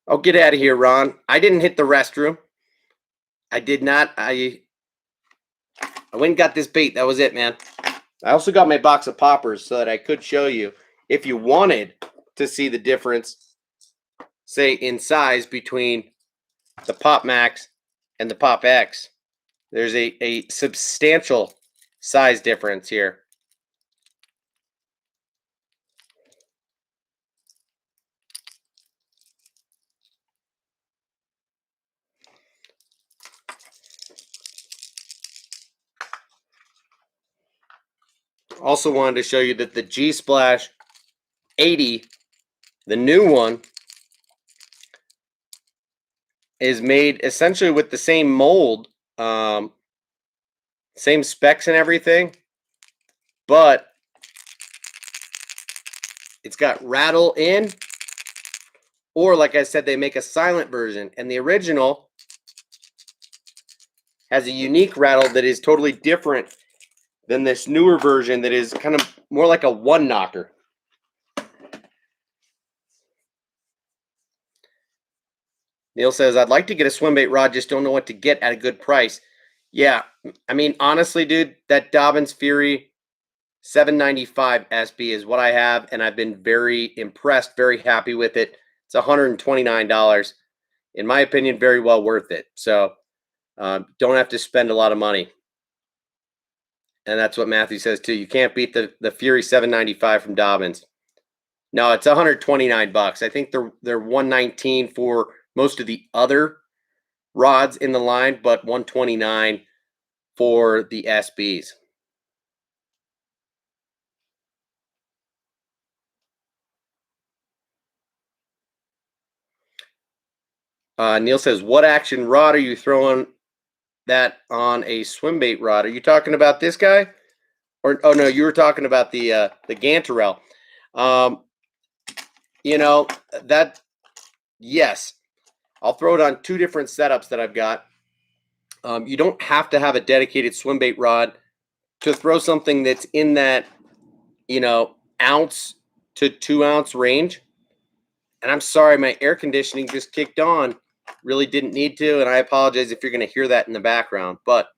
Oh, get out of here, Ron. I didn't hit the restroom. I did not. I went and got this bait. That was it, man. I also got my box of poppers so that I could show you if you wanted to see the difference, say, in size between the Pop Max and the Pop X. There's a substantial size difference here. Also wanted to show you that the G Splash 80, the new one, is made essentially with the same mold, same specs and everything, but it's got rattle in, or like I said, they make a silent version, and the original has a unique rattle that is totally different than this newer version that is kind of more like a one knocker. Neil says, I'd like to get a swim bait rod, just don't know what to get at a good price. Yeah, I mean, honestly, dude, that Dobbins Fury 795 SB is what I have, and I've been very impressed, very happy with it. It's $129. In my opinion, very well worth it. So don't have to spend a lot of money. And that's what Matthew says too. You can't beat the Fury 795 from Dobbins. No, it's $129. I think they're $119 for most of the other rods in the line, but $129 for the SBs. Neil says, what action rod are you throwing that on a swim bait rod? Are you talking about this guy? Or, oh no, you were talking about the Gantarel. You know, that, yes, I'll throw it on two different setups that I've got. You don't have to have a dedicated swim bait rod to throw something that's in that, ounce to 2 ounce range. And I'm sorry, my air conditioning just kicked on. Really didn't need to, and I apologize if you're going to hear that in the background. But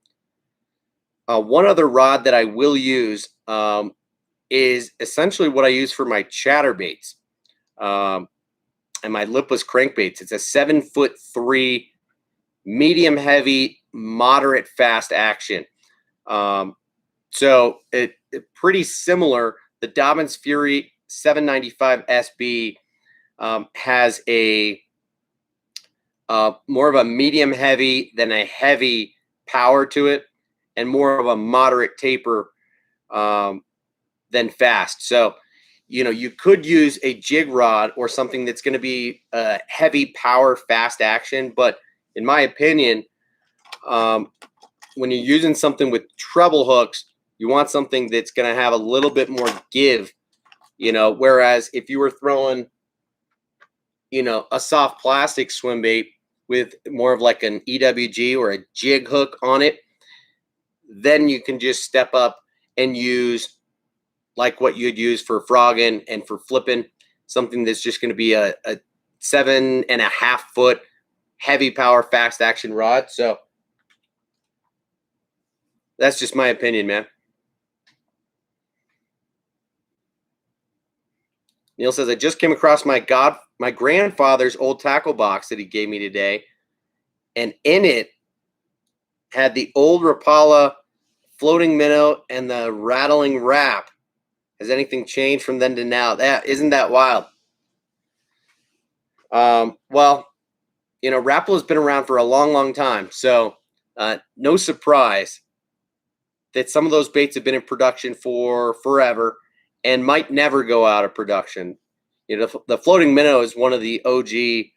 one other rod that I will use is essentially what I use for my chatterbaits and my lipless crankbaits. It's a 7'3", medium heavy, moderate fast action. So it pretty similar. The Dobbins Fury 795 SB has a more of a medium heavy than a heavy power to it, and more of a moderate taper than fast. So, you could use a jig rod or something that's going to be a heavy power, fast action. But in my opinion, when you're using something with treble hooks, you want something that's going to have a little bit more give, whereas if you were throwing, a soft plastic swim bait with more of like an EWG or a jig hook on it, then you can just step up and use like what you'd use for frogging and for flipping, something that's just going to be a 7.5 foot heavy power fast action rod. So that's just my opinion, man. Neil says, I just came across my grandfather's old tackle box that he gave me today, and in it had the old Rapala floating minnow and the rattling wrap. Has anything changed from then to now? Isn't that wild? Well, Rapala has been around for a long, long time. So no surprise that some of those baits have been in production for forever and might never go out of production. The floating minnow is one of the OG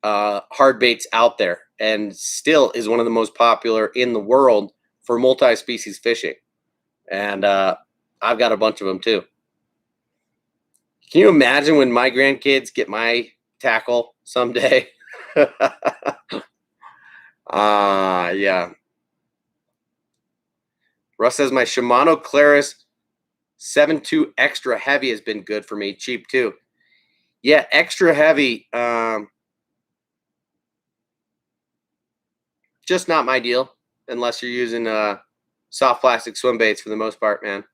hard baits out there and still is one of the most popular in the world for multi-species fishing. And I've got a bunch of them too. Can you imagine when my grandkids get my tackle someday? Yeah. Russ says my Shimano Claris 7.2 extra heavy has been good for me. Cheap too. Yeah, extra heavy. Just not my deal unless you're using soft plastic swim baits for the most part, man.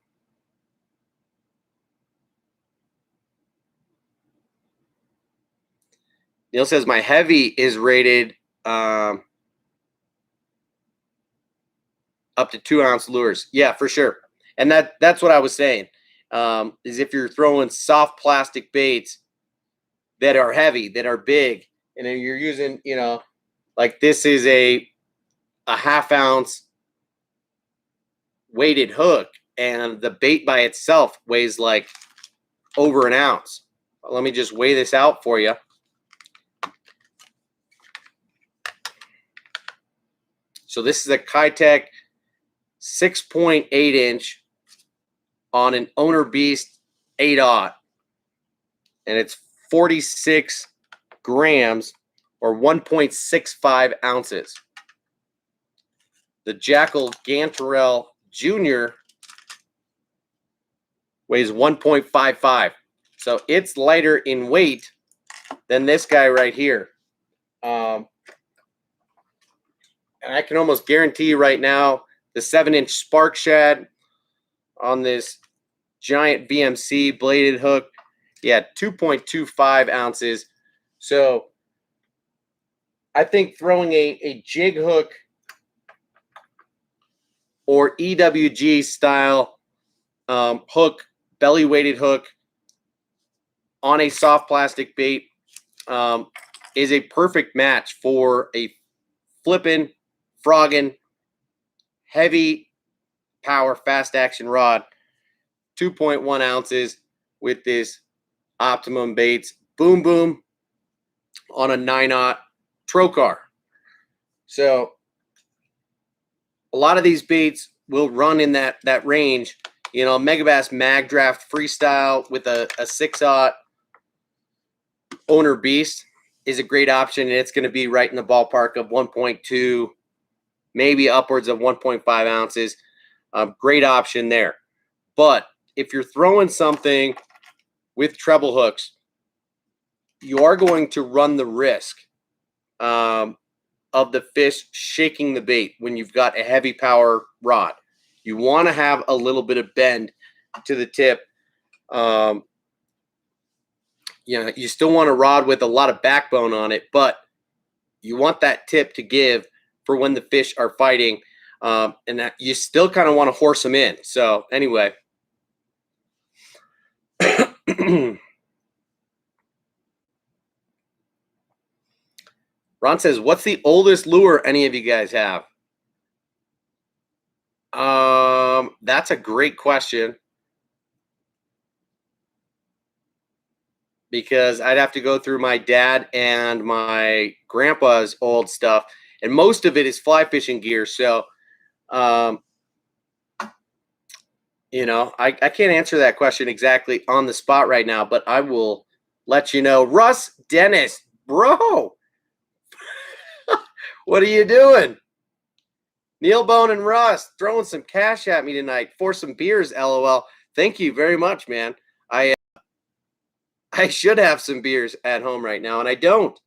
Neil says my heavy is rated up to 2-ounce lures. Yeah, for sure. And that's what I was saying. Is if you're throwing soft plastic baits that are heavy, that are big, and then you're using, like this is a 1/2 ounce weighted hook, and the bait by itself weighs like over 1 ounce. Let me just weigh this out for you. So this is a Kitech 6.8 inch on an Owner Beast 8/0, and it's 46 grams or 1.65 ounces. The Jackal Gantarelle Jr. weighs 1.55. So it's lighter in weight than this guy right here. And I can almost guarantee you right now, the 7-inch Spark Shad on this giant VMC bladed hook, 2.25 ounces. So I think throwing a jig hook or EWG style hook, belly weighted hook on a soft plastic bait is a perfect match for a flipping, frogging, heavy power, fast action rod. 2.1 ounces with this Optimum Baits Boom Boom on a 9/0 Trocar. So a lot of these baits will run in that range. Megabass Mag Draft Freestyle with a 6/0 Owner Beast is a great option, and it's going to be right in the ballpark of 1.2, maybe upwards of 1.5 ounces. Great option there. But if you're throwing something with treble hooks, you are going to run the risk of the fish shaking the bait when you've got a heavy power rod. You want to have a little bit of bend to the tip. You still want a rod with a lot of backbone on it, but you want that tip to give for when the fish are fighting, and that you still kind of want to horse them in. So anyway. Ron says, what's the oldest lure any of you guys have? That's a great question, because I'd have to go through my dad and my grandpa's old stuff, and most of it is fly fishing gear. So, I can't answer that question exactly on the spot right now, but I will let you know. Russ Dennis, bro, what are you doing? Neil Bone and Russ throwing some cash at me tonight for some beers, LOL. Thank you very much, man. I should have some beers at home right now, and I don't.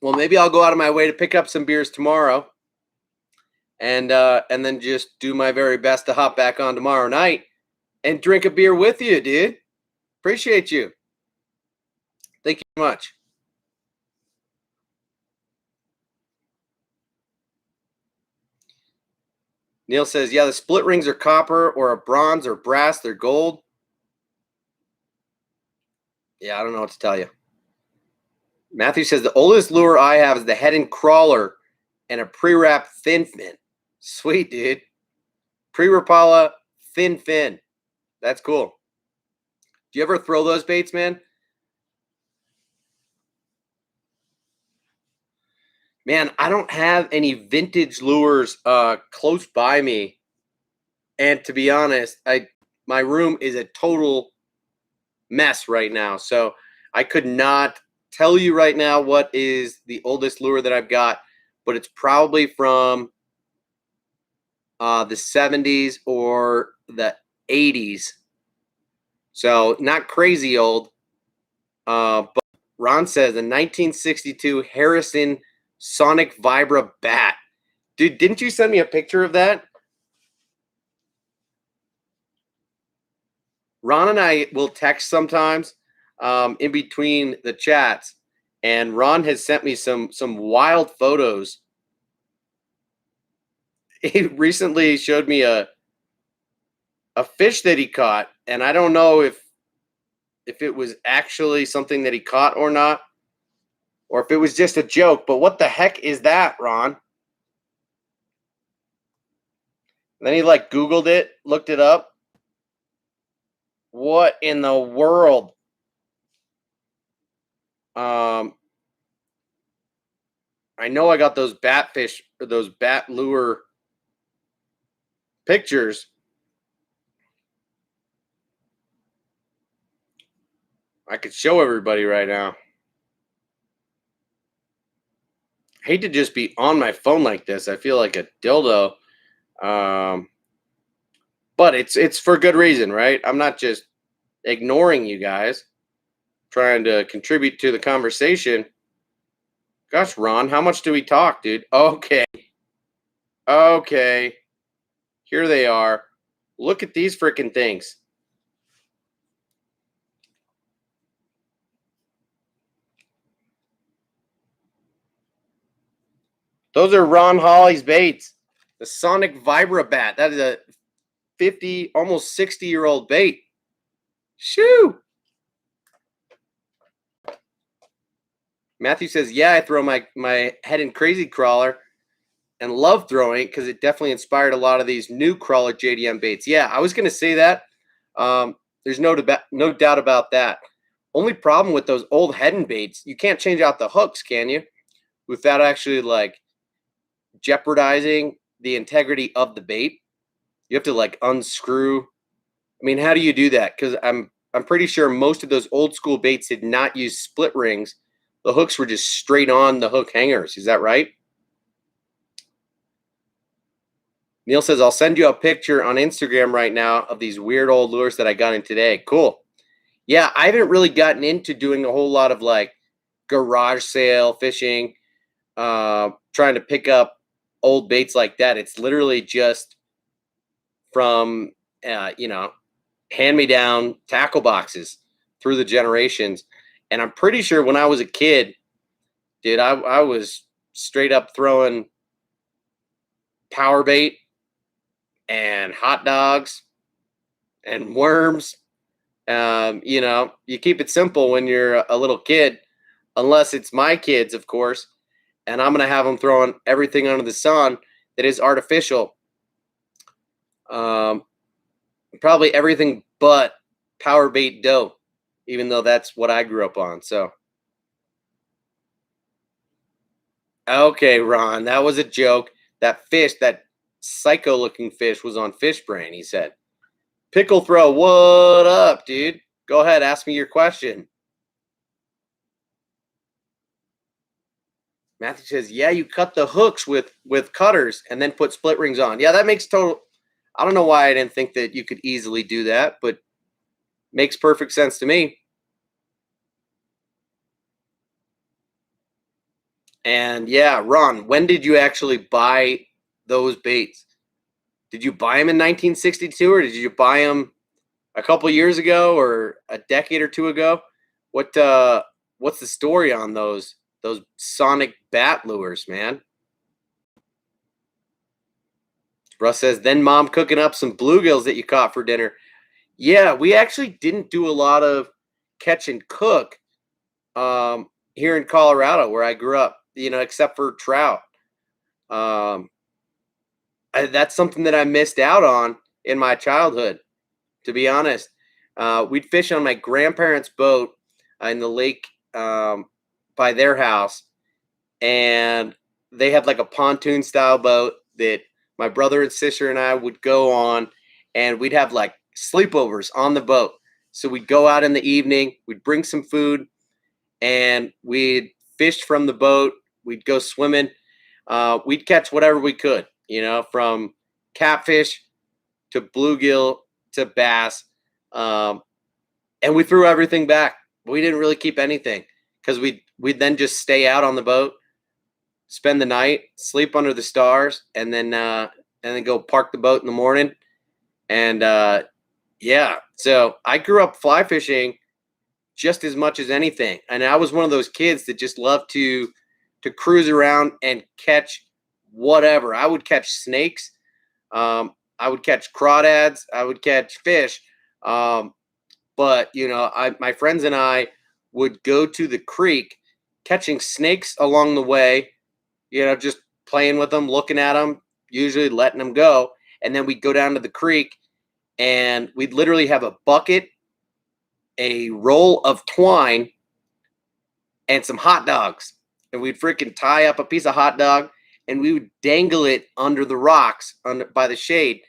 Well, maybe I'll go out of my way to pick up some beers tomorrow, and then just do my very best to hop back on tomorrow night and drink a beer with you, dude. Appreciate you. Thank you very much. Neil says, yeah, the split rings are copper or a bronze or brass. They're gold. Yeah, I don't know what to tell you. Matthew says, the oldest lure I have is the head and crawler and a pre-wrap thin fin. Sweet, dude. Pre-Rapala thin fin. That's cool. Do you ever throw those baits, man? Man, I don't have any vintage lures close by me. And to be honest, my room is a total mess right now. So I could not tell you right now what is the oldest lure that I've got, but it's probably from the 70s or the 80s. So not crazy old. But Ron says a 1962 Harrison Sonic Vibra bat. Dude, didn't you send me a picture of that? Ron and I will text sometimes in between the chats, and Ron has sent me some wild photos. He recently showed me a fish that he caught, and I don't know if it was actually something that he caught or not, or if it was just a joke. But what the heck is that, Ron? And then he like Googled it, looked it up. What in the world? I know I got those bat fish or those bat lure pictures. I could show everybody right now. I hate to just be on my phone like this. I feel like a dildo. But it's for good reason, right? I'm not just ignoring you guys, trying to contribute to the conversation. Gosh, Ron, how much do we talk, dude? Okay. Here they are. Look at these freaking things. Those are Ron Hawley's baits. The Sonic Vibra bat. That is a 50, almost 60-year-old bait. Shoo! Matthew says, yeah, I throw my head in crazy crawler and love throwing it because it definitely inspired a lot of these new crawler JDM baits. Yeah, I was going to say that. There's no doubt about that. Only problem with those old head baits, you can't change out the hooks, can you? Without actually like jeopardizing the integrity of the bait. You have to like unscrew. I mean, how do you do that? Because I'm pretty sure most of those old school baits did not use split rings. The hooks were just straight on the hook hangers. Is that right? Neil says, I'll send you a picture on Instagram right now of these weird old lures that I got in today. Cool. Yeah, I haven't really gotten into doing a whole lot of like garage sale fishing, trying to pick up old baits like that. It's literally just from, hand-me-down tackle boxes through the generations. And I'm pretty sure when I was a kid, dude, I was straight up throwing power bait and hot dogs and worms. You keep it simple when you're a little kid, unless it's my kids, of course, and I'm going to have them throwing everything under the sun that is artificial. Probably everything but power bait dough, even though that's what I grew up on. So, okay, Ron, that was a joke. That fish, that psycho-looking fish, was on Fish Brain, he said. Pickle Throw, what up, dude? Go ahead, ask me your question. Matthew says, yeah, you cut the hooks with cutters and then put split rings on. Yeah, that makes total. I don't know why I didn't think that you could easily do that, but makes perfect sense to me. And yeah, Ron, when did you actually buy those baits? Did you buy them in 1962 or did you buy them a couple years ago or a decade or two ago? What's the story on those Sonic bat lures, man? Russ says, then mom cooking up some bluegills that you caught for dinner. Yeah, we actually didn't do a lot of catch and cook here in Colorado where I grew up, except for trout. Um, that's something that I missed out on in my childhood, to be honest. We'd fish on my grandparents' boat in the lake by their house, and they had like a pontoon style boat that my brother and sister and I would go on, and we'd have like sleepovers on the boat. So we'd go out in the evening, we'd bring some food, and we'd fish from the boat. We'd go swimming. We'd catch whatever we could, from catfish to bluegill to bass. Um, and we threw everything back. We didn't really keep anything because we'd then just stay out on the boat, spend the night, sleep under the stars, and then go park the boat in the morning. And yeah, so I grew up fly fishing just as much as anything, and I was one of those kids that just loved to cruise around and catch whatever. I would catch snakes, I would catch crawdads, I would catch fish, but my friends and I would go to the creek, catching snakes along the way, just playing with them, looking at them, usually letting them go, and then we'd go down to the creek, and we'd literally have a bucket, a roll of twine, and some hot dogs. And we'd freaking tie up a piece of hot dog and we would dangle it under the rocks by the shade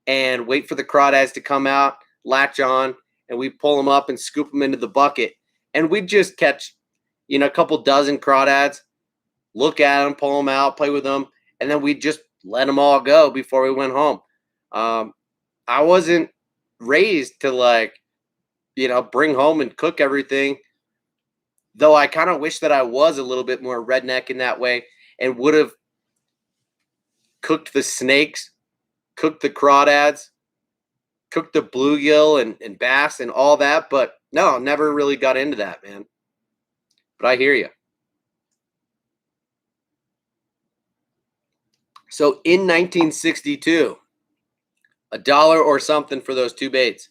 and wait for the crawdads to come out, latch on, and we'd pull them up and scoop them into the bucket. And we'd just catch, a couple dozen crawdads, look at them, pull them out, play with them, and then we'd just let them all go before we went home. I wasn't raised to bring home and cook everything, though I kind of wish that I was a little bit more redneck in that way and would have cooked the snakes, cooked the crawdads, cooked the bluegill and bass and all that. But no, never really got into that, man. But I hear you. So in 1962, $1 or something for those two baits.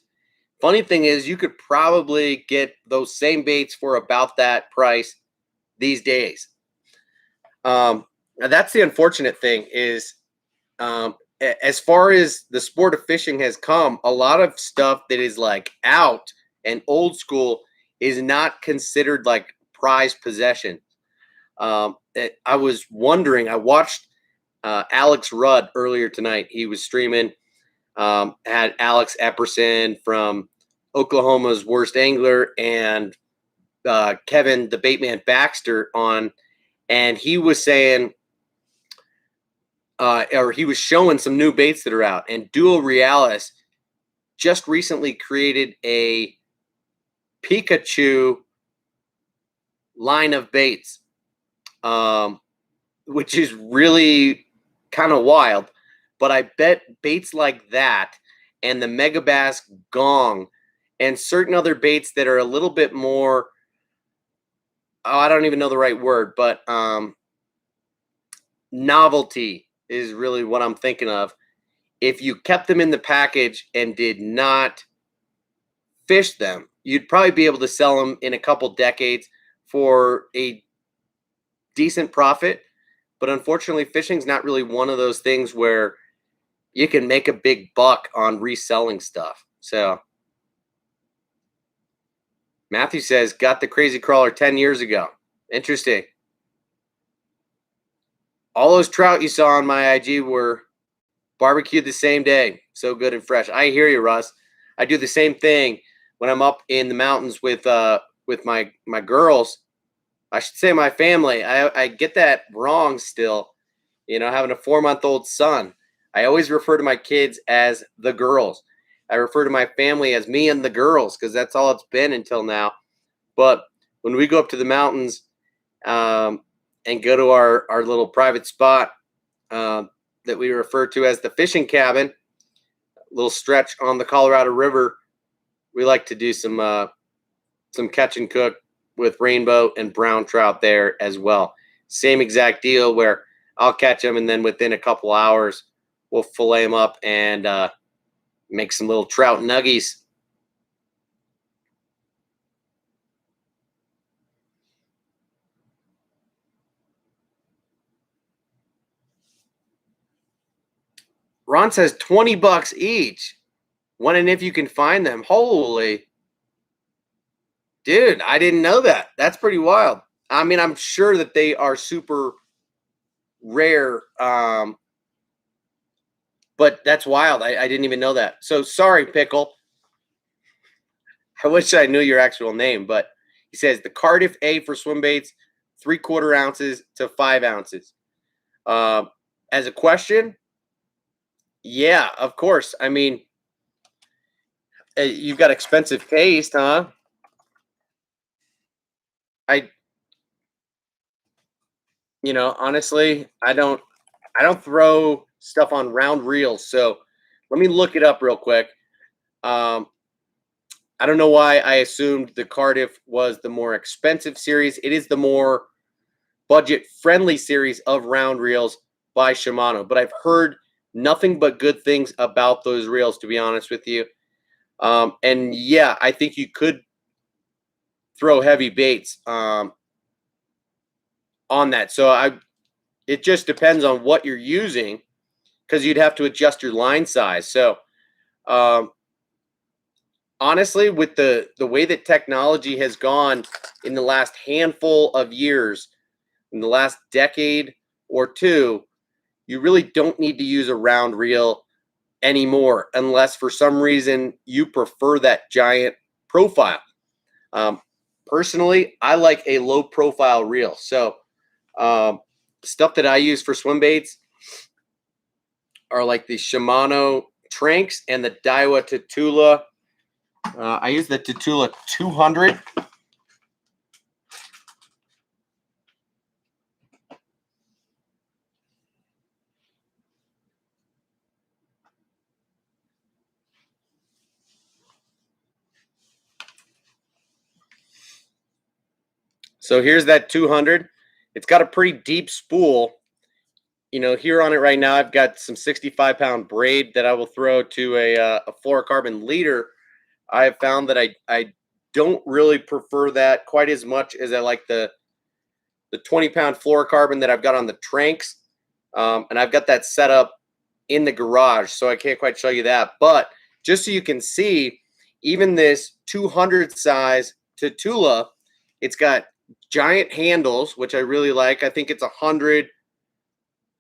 Funny thing is, you could probably get those same baits for about that price these days. Now that's the unfortunate thing is, as far as the sport of fishing has come, a lot of stuff that is like out and old school is not considered like prized possession. I was wondering, I watched Alex Rudd earlier tonight. He was streaming, had Alex Epperson from Oklahoma's Worst Angler and Kevin the Baitman Baxter on, and he was saying, or he was showing some new baits that are out, and Duo Realis just recently created a Pikachu line of baits, which is really kind of wild. But I bet baits like that and the Megabass Gong and certain other baits that are a little bit more, I don't even know the right word, but novelty is really what I'm thinking of. If you kept them in the package and did not fish them, you'd probably be able to sell them in a couple decades for a decent profit. But unfortunately, fishing's not really one of those things where you can make a big buck on reselling stuff. So Matthew says, got the crazy crawler 10 years ago. Interesting. All those trout you saw on my IG were barbecued the same day. So good and fresh. I hear you, Russ. I do the same thing when I'm up in the mountains with my girls. I should say my family. I get that wrong still. Having a 4-month-old son. I always refer to my kids as the girls. I refer to my family as me and the girls because that's all it's been until now. But when we go up to the mountains and go to our little private spot that we refer to as the fishing cabin, a little stretch on the Colorado River, we like to do some catch and cook with rainbow and brown trout there as well. Same exact deal where I'll catch them and then within a couple hours we'll fillet them up and make some little trout nuggies. Ron says $20 each. When and if you can find them. Holy. Dude, I didn't know that. That's pretty wild. I mean, I'm sure that they are super rare, but that's wild. I didn't even know that. So sorry, Pickle. I wish I knew your actual name, but he says the Cardiff A for swim baits, 3/4 ounces to 5 ounces. As a question, yeah, of course. I mean, you've got expensive taste, huh? I, honestly, I don't throw stuff on round reels. So let me look it up real quick. Um, I don't know why I assumed the Cardiff was the more expensive series. It is the more budget friendly series of round reels by Shimano, but I've heard nothing but good things about those reels, to be honest with you. And yeah, I think you could throw heavy baits on that. So it just depends on what you're using, because you'd have to adjust your line size. So um, honestly, with the way that technology has gone in the last handful of years, in the last decade or two, you really don't need to use a round reel anymore, unless for some reason you prefer that giant profile. Um, Personally, I like a low profile reel. So um, stuff that I use for swim baits are like the Shimano Tranks and the Daiwa Tatula. I use the Tatula 200. So here's that 200. It's got a pretty deep spool. Here on it right now, I've got some 65-pound braid that I will throw to a fluorocarbon leader. I have found that I don't really prefer that quite as much as I like the 20-pound fluorocarbon that I've got on the Tranks. And I've got that set up in the garage, so I can't quite show you that. But just so you can see, even this 200 size Tatula, it's got giant handles, which I really like. I think it's 100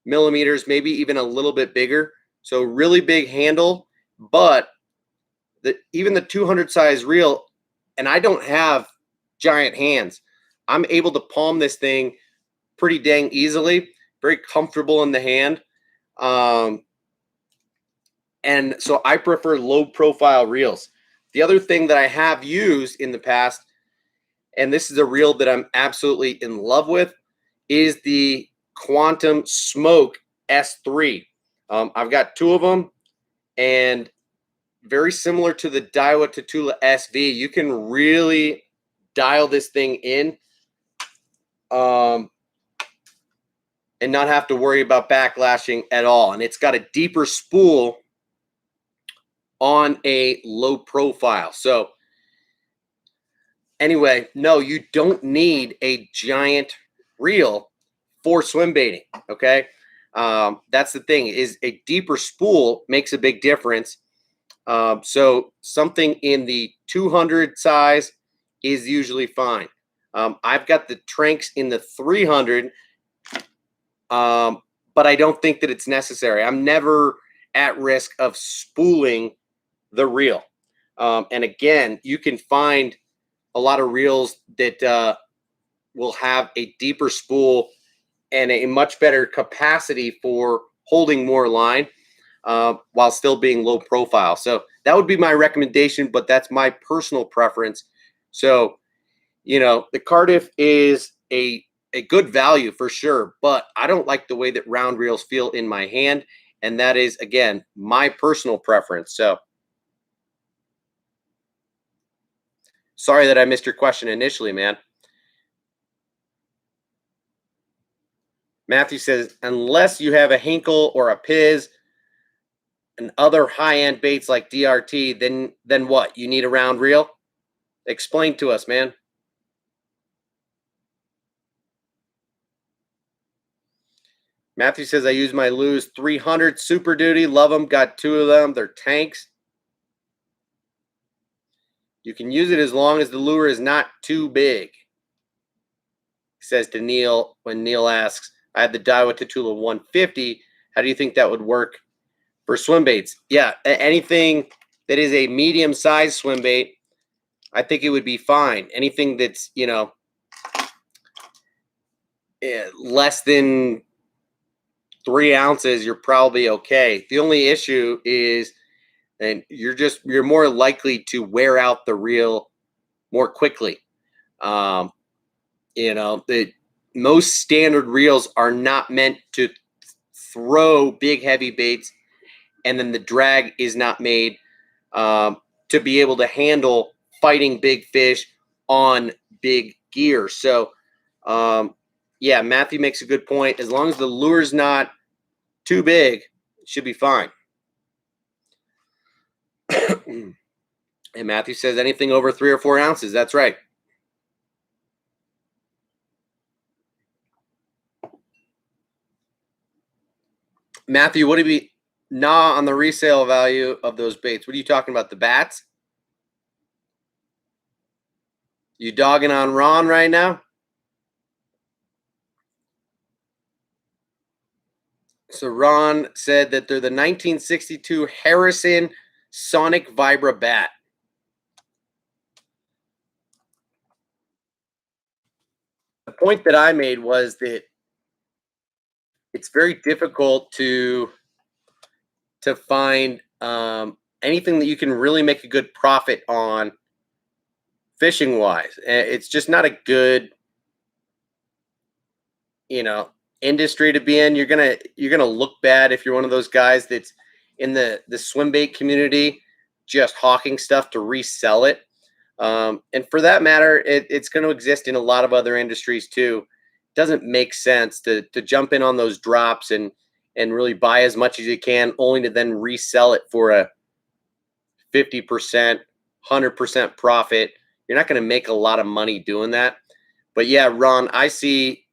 millimeters, maybe even a little bit bigger. So really big handle, but even the 200 size reel, and I don't have giant hands, I'm able to palm this thing pretty dang easily, very comfortable in the hand. And so I prefer low profile reels. The other thing that I have used in the past, and this is a reel that I'm absolutely in love with, is the Quantum Smoke S3. I've got two of them, and very similar to the Daiwa Tatula SV, you can really dial this thing in and not have to worry about backlashing at all. And it's got a deeper spool on a low profile. So anyway, no, you don't need a giant reel for swim baiting. Okay. That's the thing, is a deeper spool makes a big difference. So something in the 200 size is usually fine. I've got the Tranks in the 300, but I don't think that it's necessary. I'm never at risk of spooling the reel. And again, you can find a lot of reels that will have a deeper spool and a much better capacity for holding more line while still being low profile. So that would be my recommendation, but that's my personal preference. So, the Cardiff is a good value for sure, but I don't like the way that round reels feel in my hand. And that is, again, my personal preference. So sorry that I missed your question initially, man. Matthew says, unless you have a Hinkle or a Piz, and other high-end baits like DRT, then what? You need a round reel? Explain to us, man. Matthew says, I use my Lew's 300 Super Duty. Love them. Got 2 of them. They're tanks. You can use it as long as the lure is not too big. He says to Neil, when Neil asks, I had the Daiwa Tatula 150. How do you think that would work for swim baits? Yeah, anything that is a medium-sized swim bait, I think it would be fine. Anything that's, less than 3 ounces, you're probably okay. The only issue is, and you're more likely to wear out the reel more quickly. The most standard reels are not meant to throw big heavy baits, and then the drag is not made to be able to handle fighting big fish on big gear. So yeah, Matthew makes a good point. As long as the lure's not too big, it should be fine. And Matthew says anything over 3 or 4 ounces. That's right. Matthew, what do you nah on the resale value of those baits? What are you talking about? The bats? You dogging on Ron right now? So Ron said that they're the 1962 Harrison Sonic Vibra bat. The point that I made was that it's very difficult to find anything that you can really make a good profit on fishing wise. It's just not a good, industry to be in. You're gonna look bad if you're one of those guys that's in the swim bait community just hawking stuff to resell it. And for that matter, it's going to exist in a lot of other industries too. It doesn't make sense to jump in on those drops and really buy as much as you can, only to then resell it for a 50%, 100% profit. You're not going to make a lot of money doing that. But yeah, Ron, I see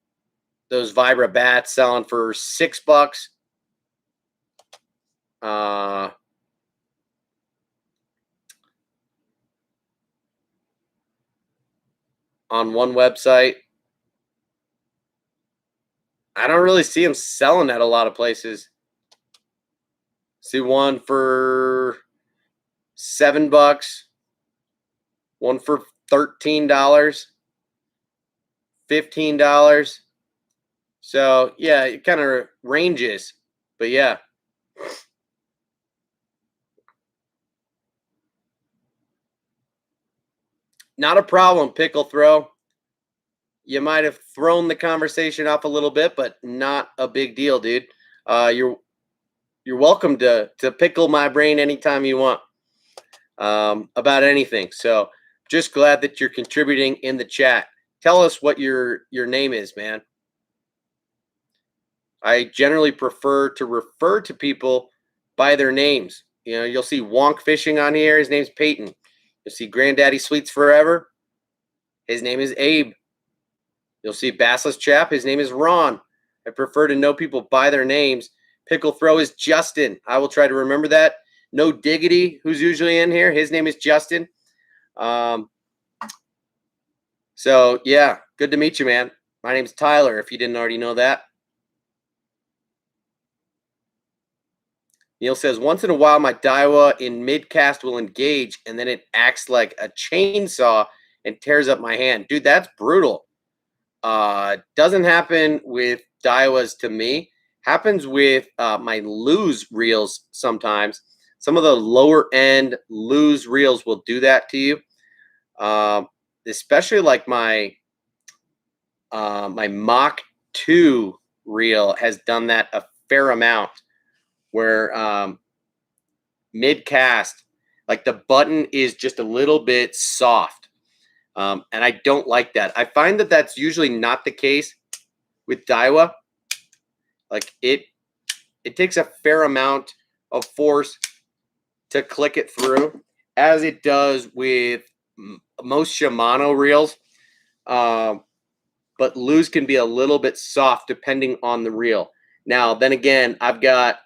those Vibra bats selling for $6. On one website. I don't really see them selling at a lot of places. See one for $7, one for $13, $15. So yeah, it kind of ranges, but yeah. Not a problem, Pickle Throw. You might have thrown the conversation off a little bit, but not a big deal, dude. You're welcome to pickle my brain anytime you want about anything. So just glad that you're contributing in the chat. Tell us what your name is, man. I generally prefer to refer to people by their names. You'll see Wonk Fishing on here. His name's Peyton. You'll see Granddaddy Sweets Forever. His name is Abe. You'll see Bassless Chap. His name is Ron. I prefer to know people by their names. Pickle Throw is Justin. I will try to remember that. No Diggity, who's usually in here. His name is Justin. So, yeah, good to meet you, man. My name's Tyler, if you didn't already know that. Neil says, once in a while, my Daiwa in mid-cast will engage, and then it acts like a chainsaw and tears up my hand. Dude, that's brutal. Doesn't happen with Daiwas to me. Happens with my Lew's reels sometimes. Some of the lower-end Lew's reels will do that to you. Especially like my Mach 2 reel has done that a fair amount. Where mid-cast, like the button is just a little bit soft. And I don't like that. I find that that's usually not the case with Daiwa. Like it takes a fair amount of force to click it through, as it does with most Shimano reels. But Lew's can be a little bit soft depending on the reel. Now, then again, I've got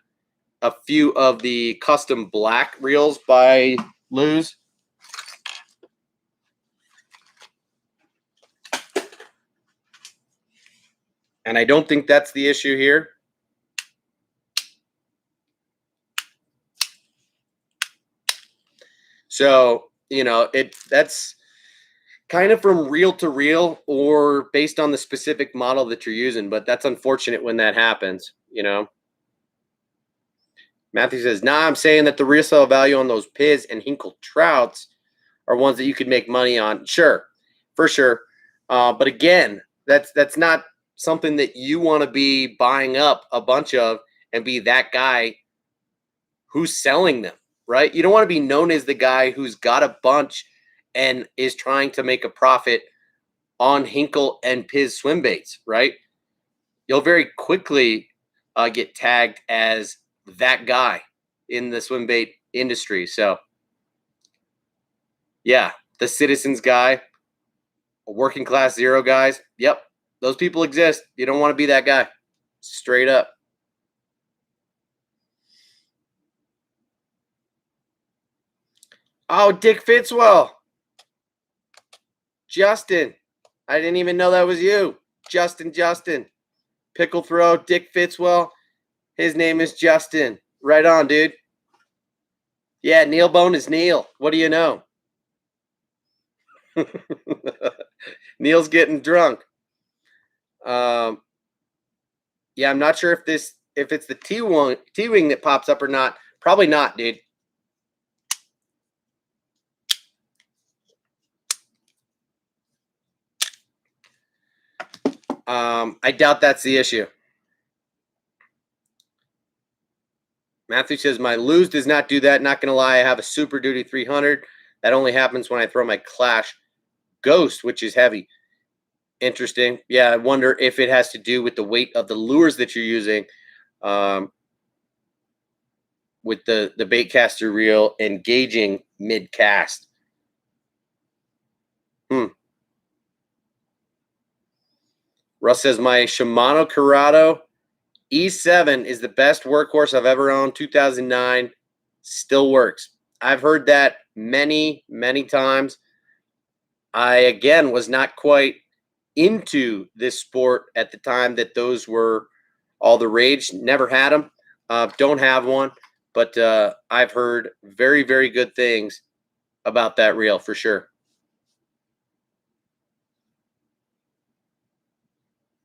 a few of the custom black reels by Lew's. And I don't think that's the issue here. So, you know, that's kind of from reel to reel or based on the specific model that you're using, but that's unfortunate when that happens, you know. Matthew says, nah, I'm saying that the resale value on those Piz and Hinkle Trouts are ones that you could make money on. Sure, for sure. But again, that's not something that you want to be buying up a bunch of and be that guy who's selling them, right? You don't want to be known as the guy who's got a bunch and is trying to make a profit on Hinkle and Piz swim baits, right? You'll very quickly get tagged as that guy in the swim bait industry. So, yeah, the Citizens guy, working class zero guys. Yep, those people exist. You don't want to be that guy. Straight up. Oh, Dick Fitzwell. Justin. I didn't even know that was you. Justin. Pickle throw, Dick Fitzwell. His name is Justin. Right on, dude. Yeah, Neil Bone is Neil. What do you know? Neil's getting drunk. Yeah, I'm not sure if it's the T-wing that pops up or not. Probably not, dude. I doubt that's the issue. Matthew says, my Lew's does not do that. Not going to lie, I have a Super Duty 300. That only happens when I throw my Clash Ghost, which is heavy. Interesting. Yeah, I wonder if it has to do with the weight of the lures that you're using with the baitcaster reel engaging mid-cast. Russ says, my Shimano Curado E7 is the best workhorse I've ever owned. 2009, still works. I've heard that many, many times. I, again, was not quite into this sport at the time that those were all the rage. Never had them. Don't have one. But I've heard very, very good things about that reel for sure.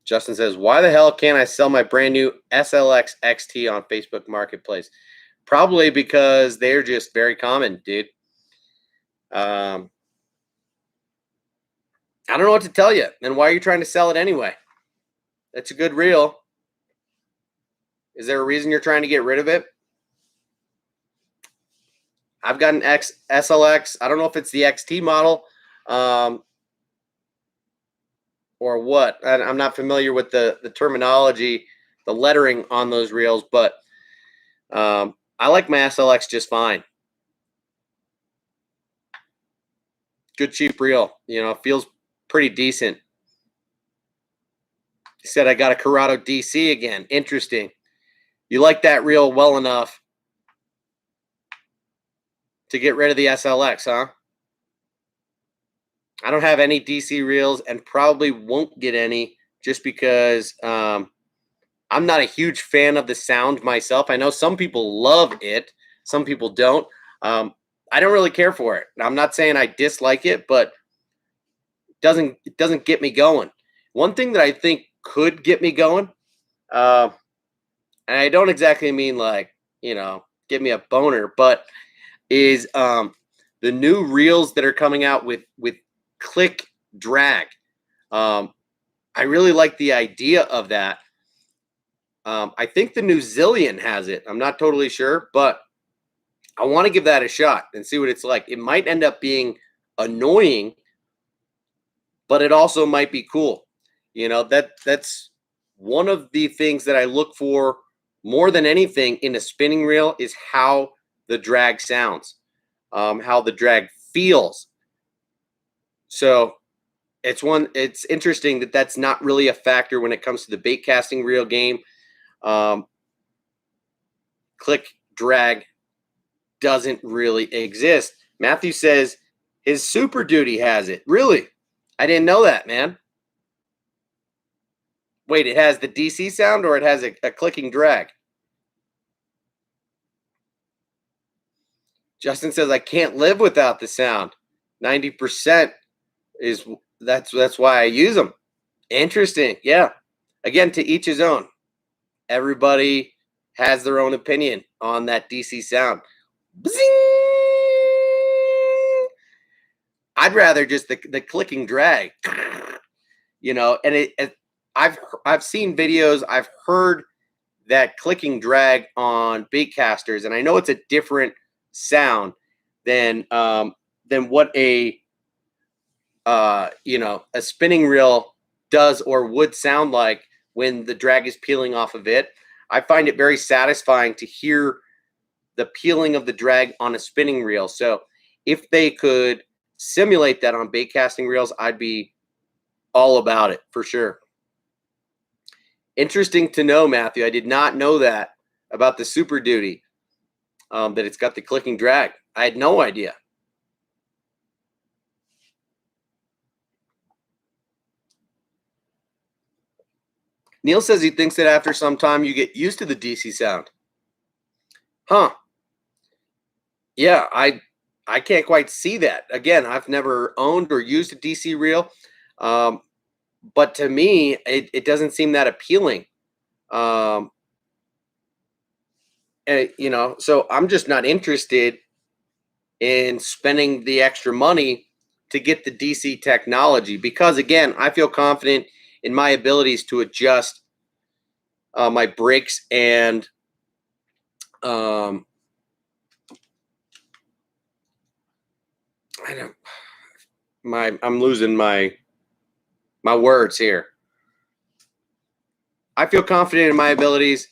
Justin says, why the hell can't I sell my brand new SLX XT on Facebook Marketplace? Probably because they're just very common, dude. I don't know what to tell you. And why are you trying to sell it anyway? That's a good reel. Is there a reason you're trying to get rid of it? I've got an SLX. I don't know if it's the XT model or what. I'm not familiar with the terminology, the lettering on those reels, but I like my SLX just fine. Good cheap reel. You know, feels pretty decent. He said I got a Curado DC again. Interesting. You like that reel well enough to get rid of the SLX, huh? I don't have any DC reels and probably won't get any just because I'm not a huge fan of the sound myself. I know some people love it. Some people don't. I don't really care for it. I'm not saying I dislike it, but it doesn't get me going. One thing that I think could get me going, and I don't exactly mean like, you know, give me a boner, but is the new reels that are coming out with click drag. I really like the idea of that. I think the New Zillion has it. I'm not totally sure, but I want to give that a shot and see what it's like. It might end up being annoying, but it also might be cool. You know, that's one of the things that I look for more than anything in a spinning reel is how the drag sounds, how the drag feels. So it's interesting that that's not really a factor when it comes to the bait casting reel game. Click drag doesn't really exist. Matthew says his Super Duty has it. Really? I didn't know that, man. Wait, it has the DC sound or it has a clicking drag? Justin says I can't live without the sound. 90% is that's why I use them. Interesting. Yeah. Again, to each his own. Everybody has their own opinion on that DC sound. Bzing! I'd rather just the clicking drag. You know, and I've seen videos, I've heard that clicking drag on bait casters, and I know it's a different sound than what a a spinning reel does or would sound like when the drag is peeling off of it. I find it very satisfying to hear the peeling of the drag on a spinning reel. So if they could simulate that on bait casting reels, I'd be all about it for sure. Interesting to know, Matthew. I did not know that about the Super Duty, that it's got the clicking drag. I had no idea. Neil says he thinks that after some time you get used to the DC sound. Huh. Yeah, I can't quite see that. Again, I've never owned or used a DC reel. But to me, it doesn't seem that appealing. And, so I'm just not interested in spending the extra money to get the DC technology because, again, I feel confident in my abilities to adjust my brakes and I'm losing my words here. I feel confident in my abilities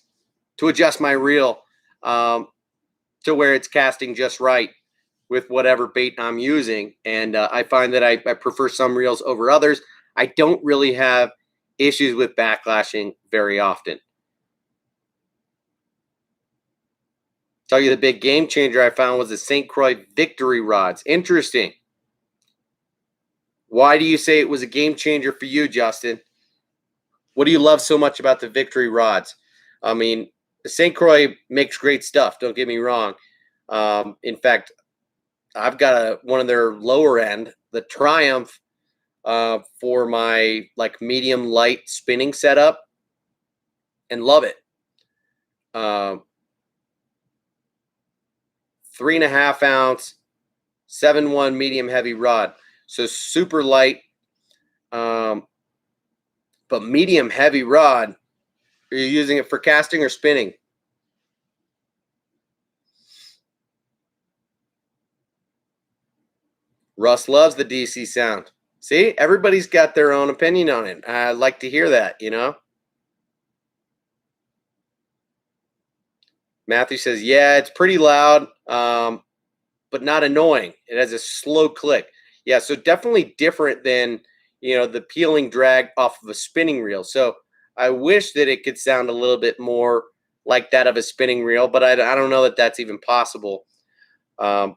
to adjust my reel to where it's casting just right with whatever bait I'm using. And I find that I prefer some reels over others. I don't really have issues with backlashing very often. Tell you the big game changer I found was the St. Croix Victory rods. Interesting. Why do you say it was a game changer for you, Justin? What do you love so much about the Victory rods? I mean, St. Croix makes great stuff. Don't get me wrong. In fact, I've got one of their lower end, the Triumph, for my medium light spinning setup, and love it. 3.5 ounce, 7.1 medium heavy rod. So super light, but medium heavy rod. Are you using it for casting or spinning? Russ loves the DC sound. See, everybody's got their own opinion on it. I like to hear that, Matthew says, yeah, it's pretty loud, but not annoying. It has a slow click. Yeah, so definitely different than, the peeling drag off of a spinning reel. So I wish that it could sound a little bit more like that of a spinning reel, but I don't know that that's even possible. But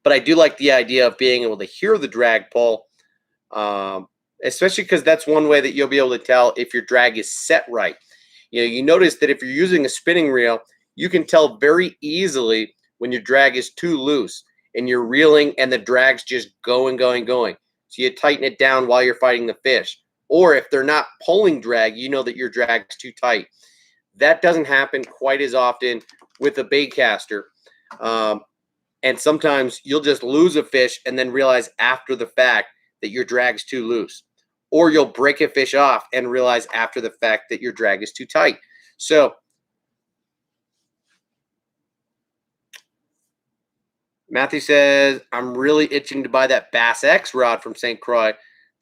I do like the idea of being able to hear the drag pull, especially because that's one way that you'll be able to tell if your drag is set right. You notice that if you're using a spinning reel, you can tell very easily when your drag is too loose and you're reeling and the drag's just going. So you tighten it down while you're fighting the fish. Or if they're not pulling drag, you know that your drag's too tight. That doesn't happen quite as often with a bait caster. And sometimes you'll just lose a fish and then realize after the fact that your drag's too loose. Or you'll break a fish off and realize after the fact that your drag is too tight. So Matthew says, I'm really itching to buy that Bass X rod from St. Croix,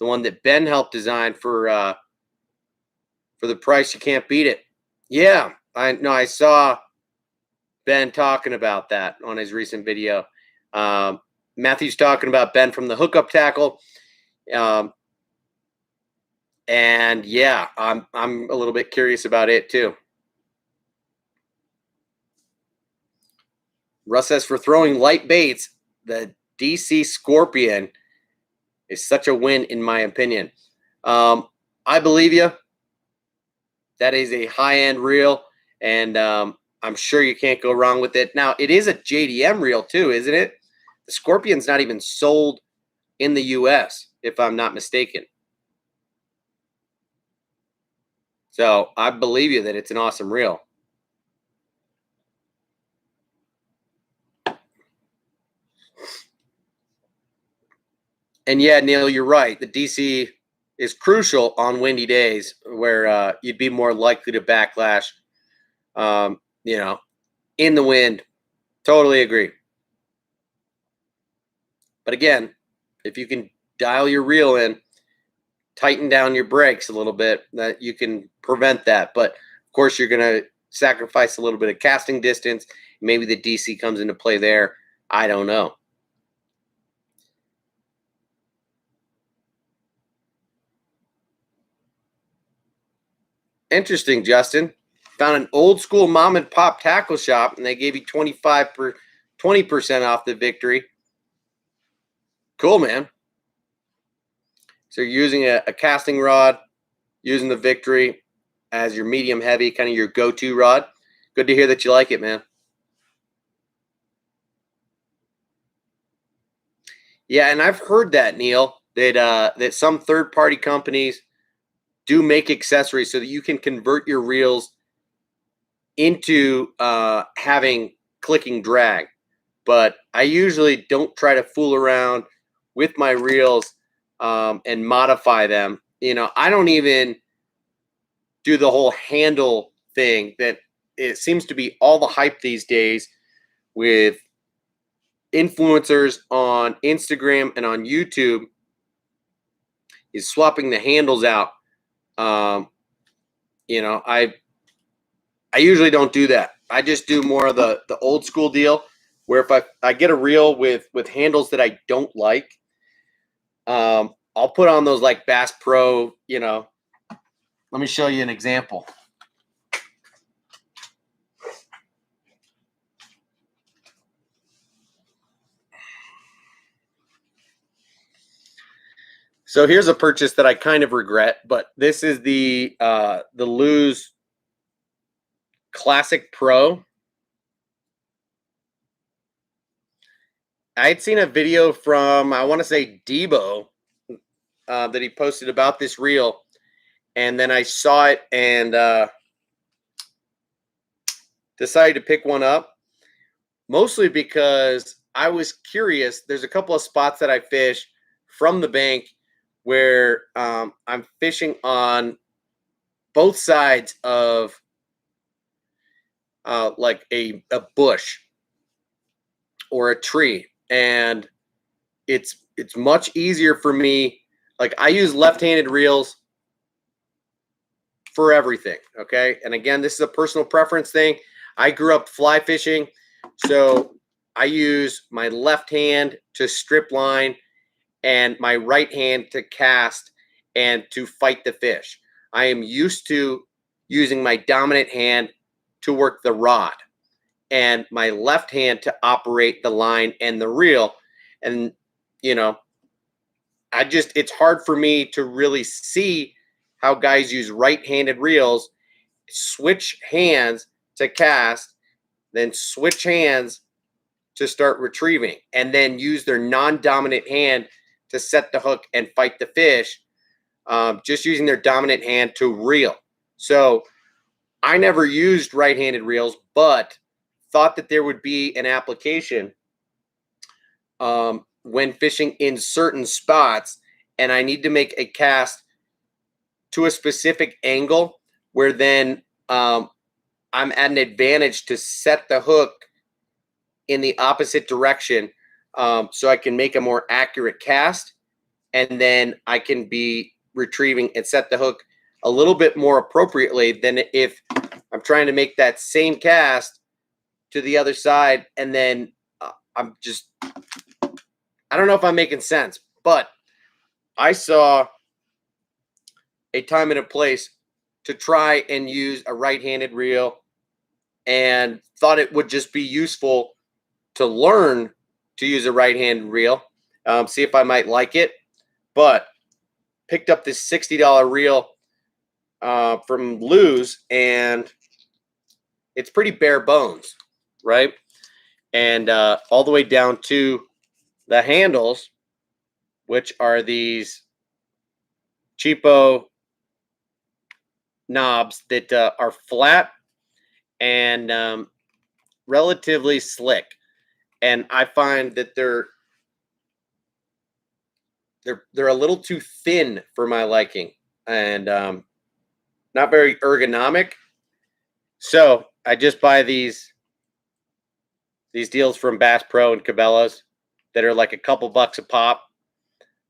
the one that Ben helped design for the price. You can't beat it. Yeah, I saw Ben talking about that on his recent video. Matthew's talking about Ben from the hookup tackle. And yeah, I'm a little bit curious about it too. Russ says, for throwing light baits, the DC Scorpion is such a win in my opinion. I believe you. That is a high-end reel, and I'm sure you can't go wrong with it. Now, it is a JDM reel too, isn't it? The Scorpion's not even sold in the US, if I'm not mistaken. So I believe you that it's an awesome reel. And yeah, Neil, you're right. The DC is crucial on windy days where you'd be more likely to backlash, you know, in the wind. Totally agree. But again, if you can dial your reel in, tighten down your brakes a little bit, that you can prevent that. But of course, you're going to sacrifice a little bit of casting distance. Maybe the DC comes into play there. I don't know. Interesting, Justin. Found an old school mom and pop tackle shop, and they gave you 20% off the Victory. Cool, man. So you're using a casting rod, using the Victory as your medium heavy, kind of your go-to rod. Good to hear that you like it, man. Yeah, and I've heard that, Neil, that some third-party companies do make accessories so that you can convert your reels into having clicking drag. But I usually don't try to fool around with my reels and modify them. You know, I don't even do the whole handle thing that it seems to be all the hype these days with influencers on Instagram and on YouTube is swapping the handles out. You know, I usually don't do that. I just do more of the old school deal where if I get a reel with handles that I don't like, I'll put on those like Bass Pro, you know. Let me show you an example. So here's a purchase that I kind of regret, but this is the Lose Classic Pro. I had seen a video from, I want to say Debo, that he posted about this reel, and then I saw it and decided to pick one up, mostly because I was curious. There's a couple of spots that I fish from the bank where I'm fishing on both sides of like a bush or a tree, and it's much easier for me. Like I use left-handed reels for everything, okay? And again, this is a personal preference thing. I grew up fly fishing, so I use my left hand to strip line and my right hand to cast and to fight the fish. I am used to using my dominant hand to work the rod and my left hand to operate the line and the reel. And, you know, it's hard for me to really see how guys use right-handed reels, switch hands to cast, then switch hands to start retrieving, and then use their non-dominant hand to set the hook and fight the fish, just using their dominant hand to reel. So I never used right-handed reels, but thought that there would be an application when fishing in certain spots, and I need to make a cast to a specific angle where then I'm at an advantage to set the hook in the opposite direction, so I can make a more accurate cast, and then I can be retrieving and set the hook a little bit more appropriately than if I'm trying to make that same cast to the other side, and then I'm just, I don't know if I'm making sense, but I saw a time and a place to try and use a right-handed reel and thought it would just be useful to learn to use a right-handed reel, see if I might like it. But picked up this $60 reel from Lose, and it's pretty bare bones, right? And all the way down to the handles, which are these cheapo knobs that are flat and relatively slick. And I find that they're a little too thin for my liking, and not very ergonomic. So I just buy these deals from Bass Pro and Cabela's that are like a couple bucks a pop.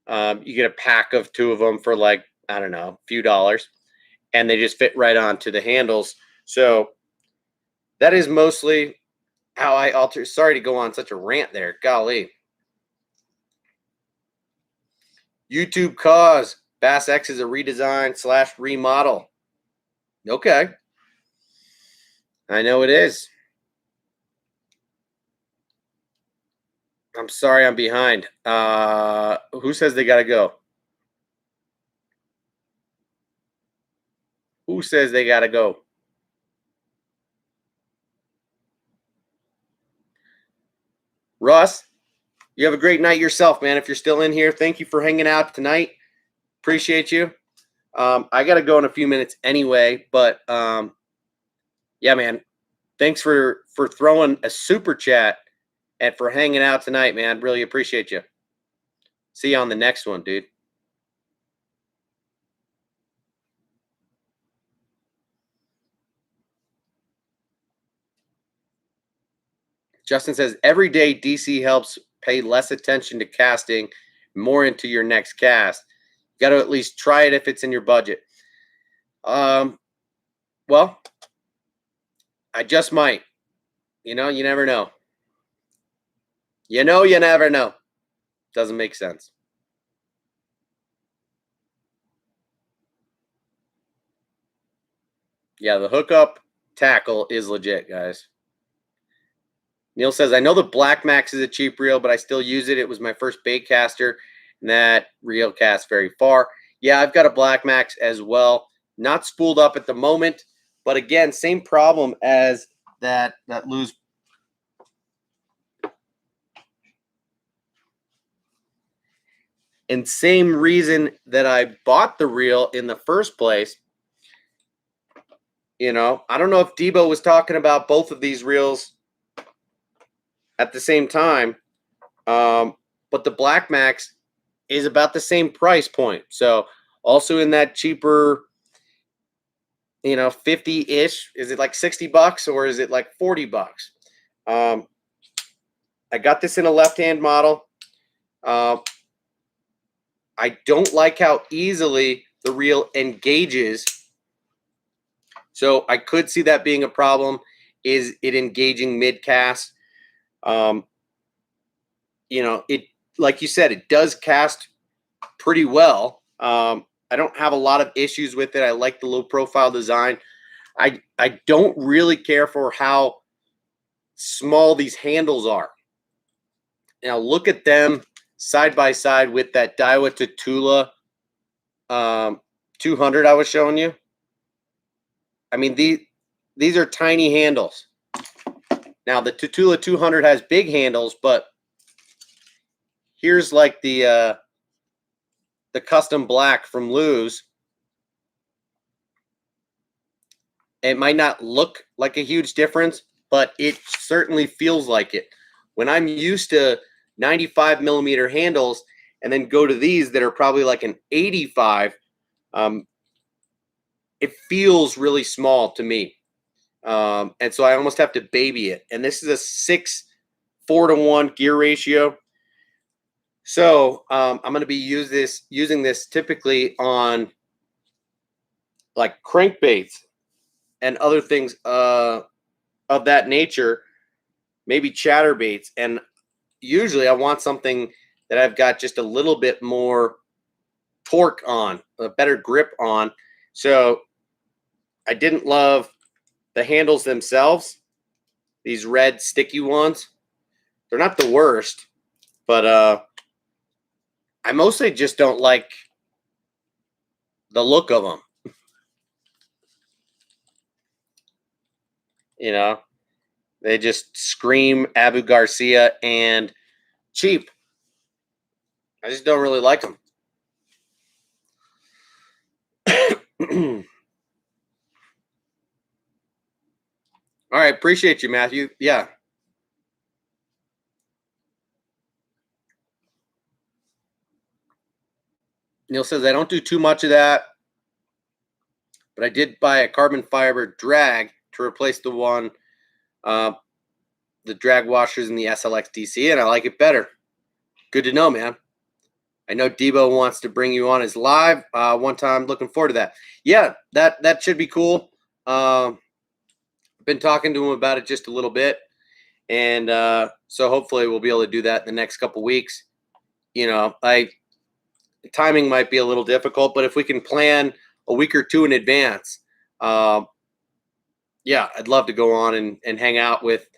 You get a pack of 2 of them for like, I don't know, a few dollars, and they just fit right onto the handles. So that is mostly how I alter. Sorry to go on such a rant there. Golly. YouTube cause Bass X is a redesign / remodel. Okay. I know it is. I'm sorry I'm behind. Who says they got to go? Who says they got to go? Russ, you have a great night yourself, man. If you're still in here, thank you for hanging out tonight. Appreciate you. I got to go in a few minutes anyway, but yeah, man. Thanks for throwing a super chat and for hanging out tonight, man. Really appreciate you. See you on the next one, dude. Justin says, every day DC helps pay less attention to casting, more into your next cast. You got to at least try it if it's in your budget. Well, I just might. You know, you never know. You never know. Doesn't make sense. Yeah, the hookup tackle is legit, guys. Neil says, I know the Black Max is a cheap reel, but I still use it. It was my first bait caster, and that reel casts very far. Yeah, I've got a Black Max as well. Not spooled up at the moment, but again, same problem as that Lose. And same reason that I bought the reel in the first place. You know, I don't know if Debo was talking about both of these reels at the same time, but the Black Max is about the same price point. So also in that cheaper, 50-ish. Is it like $60 or is it like $40? I got this in a left-hand model. I don't like how easily the reel engages. So I could see that being a problem. Is it engaging mid-cast? It, like you said, it does cast pretty well. I don't have a lot of issues with it. I like the low profile design. I don't really care for how small these handles are. Now look at them side by side with that Daiwa Tatula 200 I was showing you. I mean, these are tiny handles. Now the Tatula 200 has big handles, but here's like the custom black from Lose. It might not look like a huge difference, but it certainly feels like it. When I'm used to 95 millimeter handles and then go to these that are probably like an 85, it feels really small to me. And so I almost have to baby it. And this is a 6:4-to-1 gear ratio. So I'm going to be using this typically on like crankbaits and other things of that nature, maybe chatterbaits. And usually I want something that I've got just a little bit more torque on, a better grip on. So I didn't love the handles themselves, these red sticky ones. They're not the worst, but I mostly just don't like the look of them. You know, they just scream Abu Garcia and cheap. I just don't really like them. All right, appreciate you, Matthew. Yeah. Neil says I don't do too much of that, but I did buy a carbon fiber drag to replace uh, the drag washers in the SLX DC, and I like it better. Good to know, man. I know Debo wants to bring you on his live one time. Looking forward to that. Yeah, that should be cool. Been talking to him about it just a little bit, and so hopefully we'll be able to do that in the next couple weeks. You know, timing might be a little difficult, but if we can plan a week or two in advance, yeah, I'd love to go on and hang out with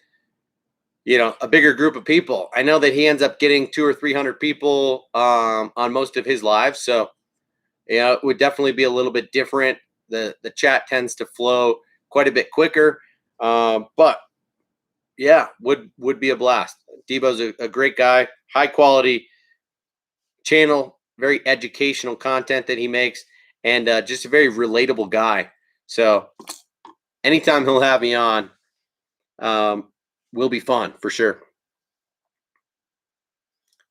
a bigger group of people. I know that he ends up getting 200 or 300 people on most of his lives, so it would definitely be a little bit different. The chat tends to flow quite a bit quicker, but yeah, would be a blast. Debo's a great guy, high quality channel, very educational content that he makes, and just a very relatable guy. So anytime he'll have me on, will be fun for sure.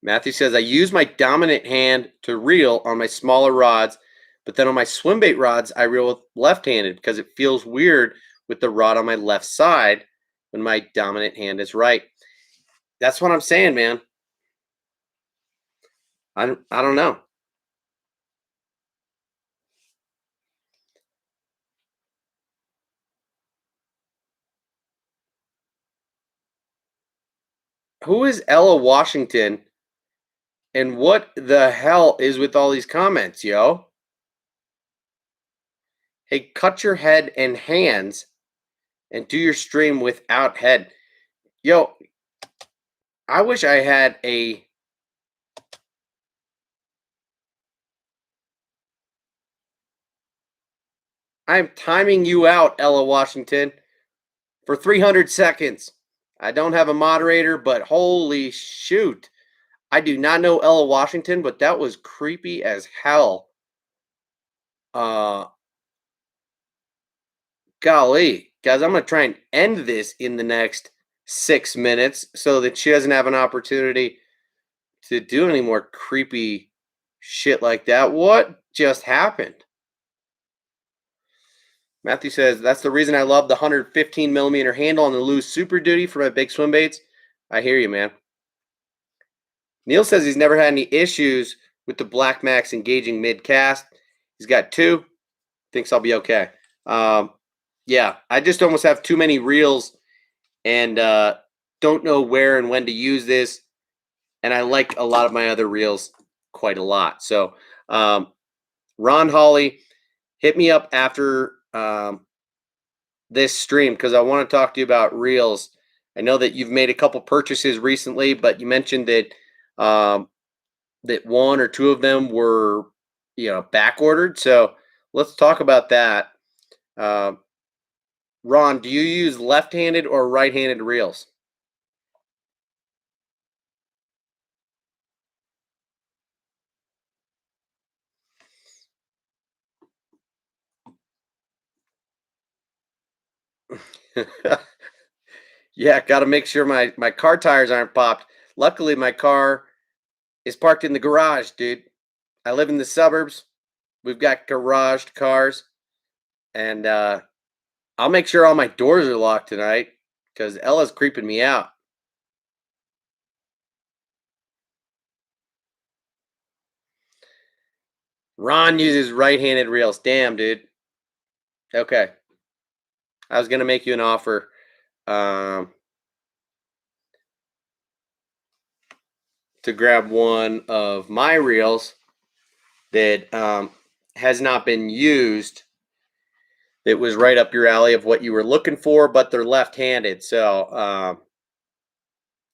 Matthew says, I use my dominant hand to reel on my smaller rods, but then on my swim bait rods, I reel left-handed because it feels weird with the rod on my left side when my dominant hand is right. That's what I'm saying, man. I don't know. Who is Ella Washington? And what the hell is with all these comments, yo? Hey, cut your head and hands and do your stream without head. Yo, I wish I had a. I'm timing you out, Ella Washington, for 300 seconds. I don't have a moderator, but holy shoot. I do not know Ella Washington, but that was creepy as hell. Golly, guys, I'm going to try and end this in the next 6 minutes so that she doesn't have an opportunity to do any more creepy shit like that. What just happened? Matthew says, that's the reason I love the 115 millimeter handle on the loose Super Duty for my big swim baits. I hear you, man. Neil says he's never had any issues with the Black Max engaging mid cast. He's got 2. Thinks I'll be okay. Yeah, I just almost have too many reels and don't know where and when to use this. And I like a lot of my other reels quite a lot. So, Ron Hawley, hit me up after this stream because I want to talk to you about reels. I know that you've made a couple purchases recently, but you mentioned that that 1 or 2 of them were, back ordered. So let's talk about that. Ron, do you use left-handed or right-handed reels? Yeah, got to make sure my car tires aren't popped. Luckily, my car is parked in the garage, dude. I live in the suburbs. We've got garaged cars, and I'll make sure all my doors are locked tonight because Ella's creeping me out. Ron uses right-handed reels. Damn, dude. Okay. I was going to make you an offer um, to grab one of my reels that has not been used. It was right up your alley of what you were looking for, but they're left-handed. So,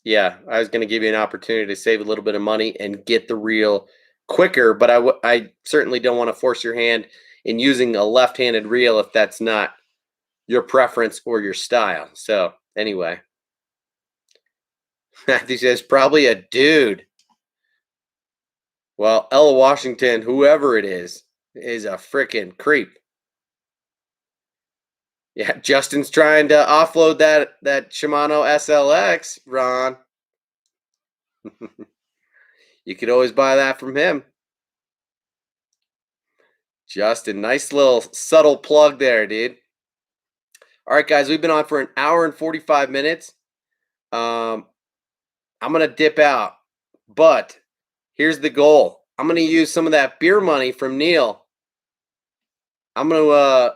yeah, I was going to give you an opportunity to save a little bit of money and get the reel quicker. But I certainly don't want to force your hand in using a left-handed reel if that's not your preference or your style. So, anyway, Matthew says probably a dude. Well, Ella Washington, whoever it is a freaking creep. Yeah, Justin's trying to offload that Shimano SLX, Ron. You could always buy that from him. Justin, nice little subtle plug there, dude. All right, guys, we've been on for an hour and 45 minutes. I'm going to dip out, but here's the goal. I'm going to use some of that beer money from Neil. I'm going to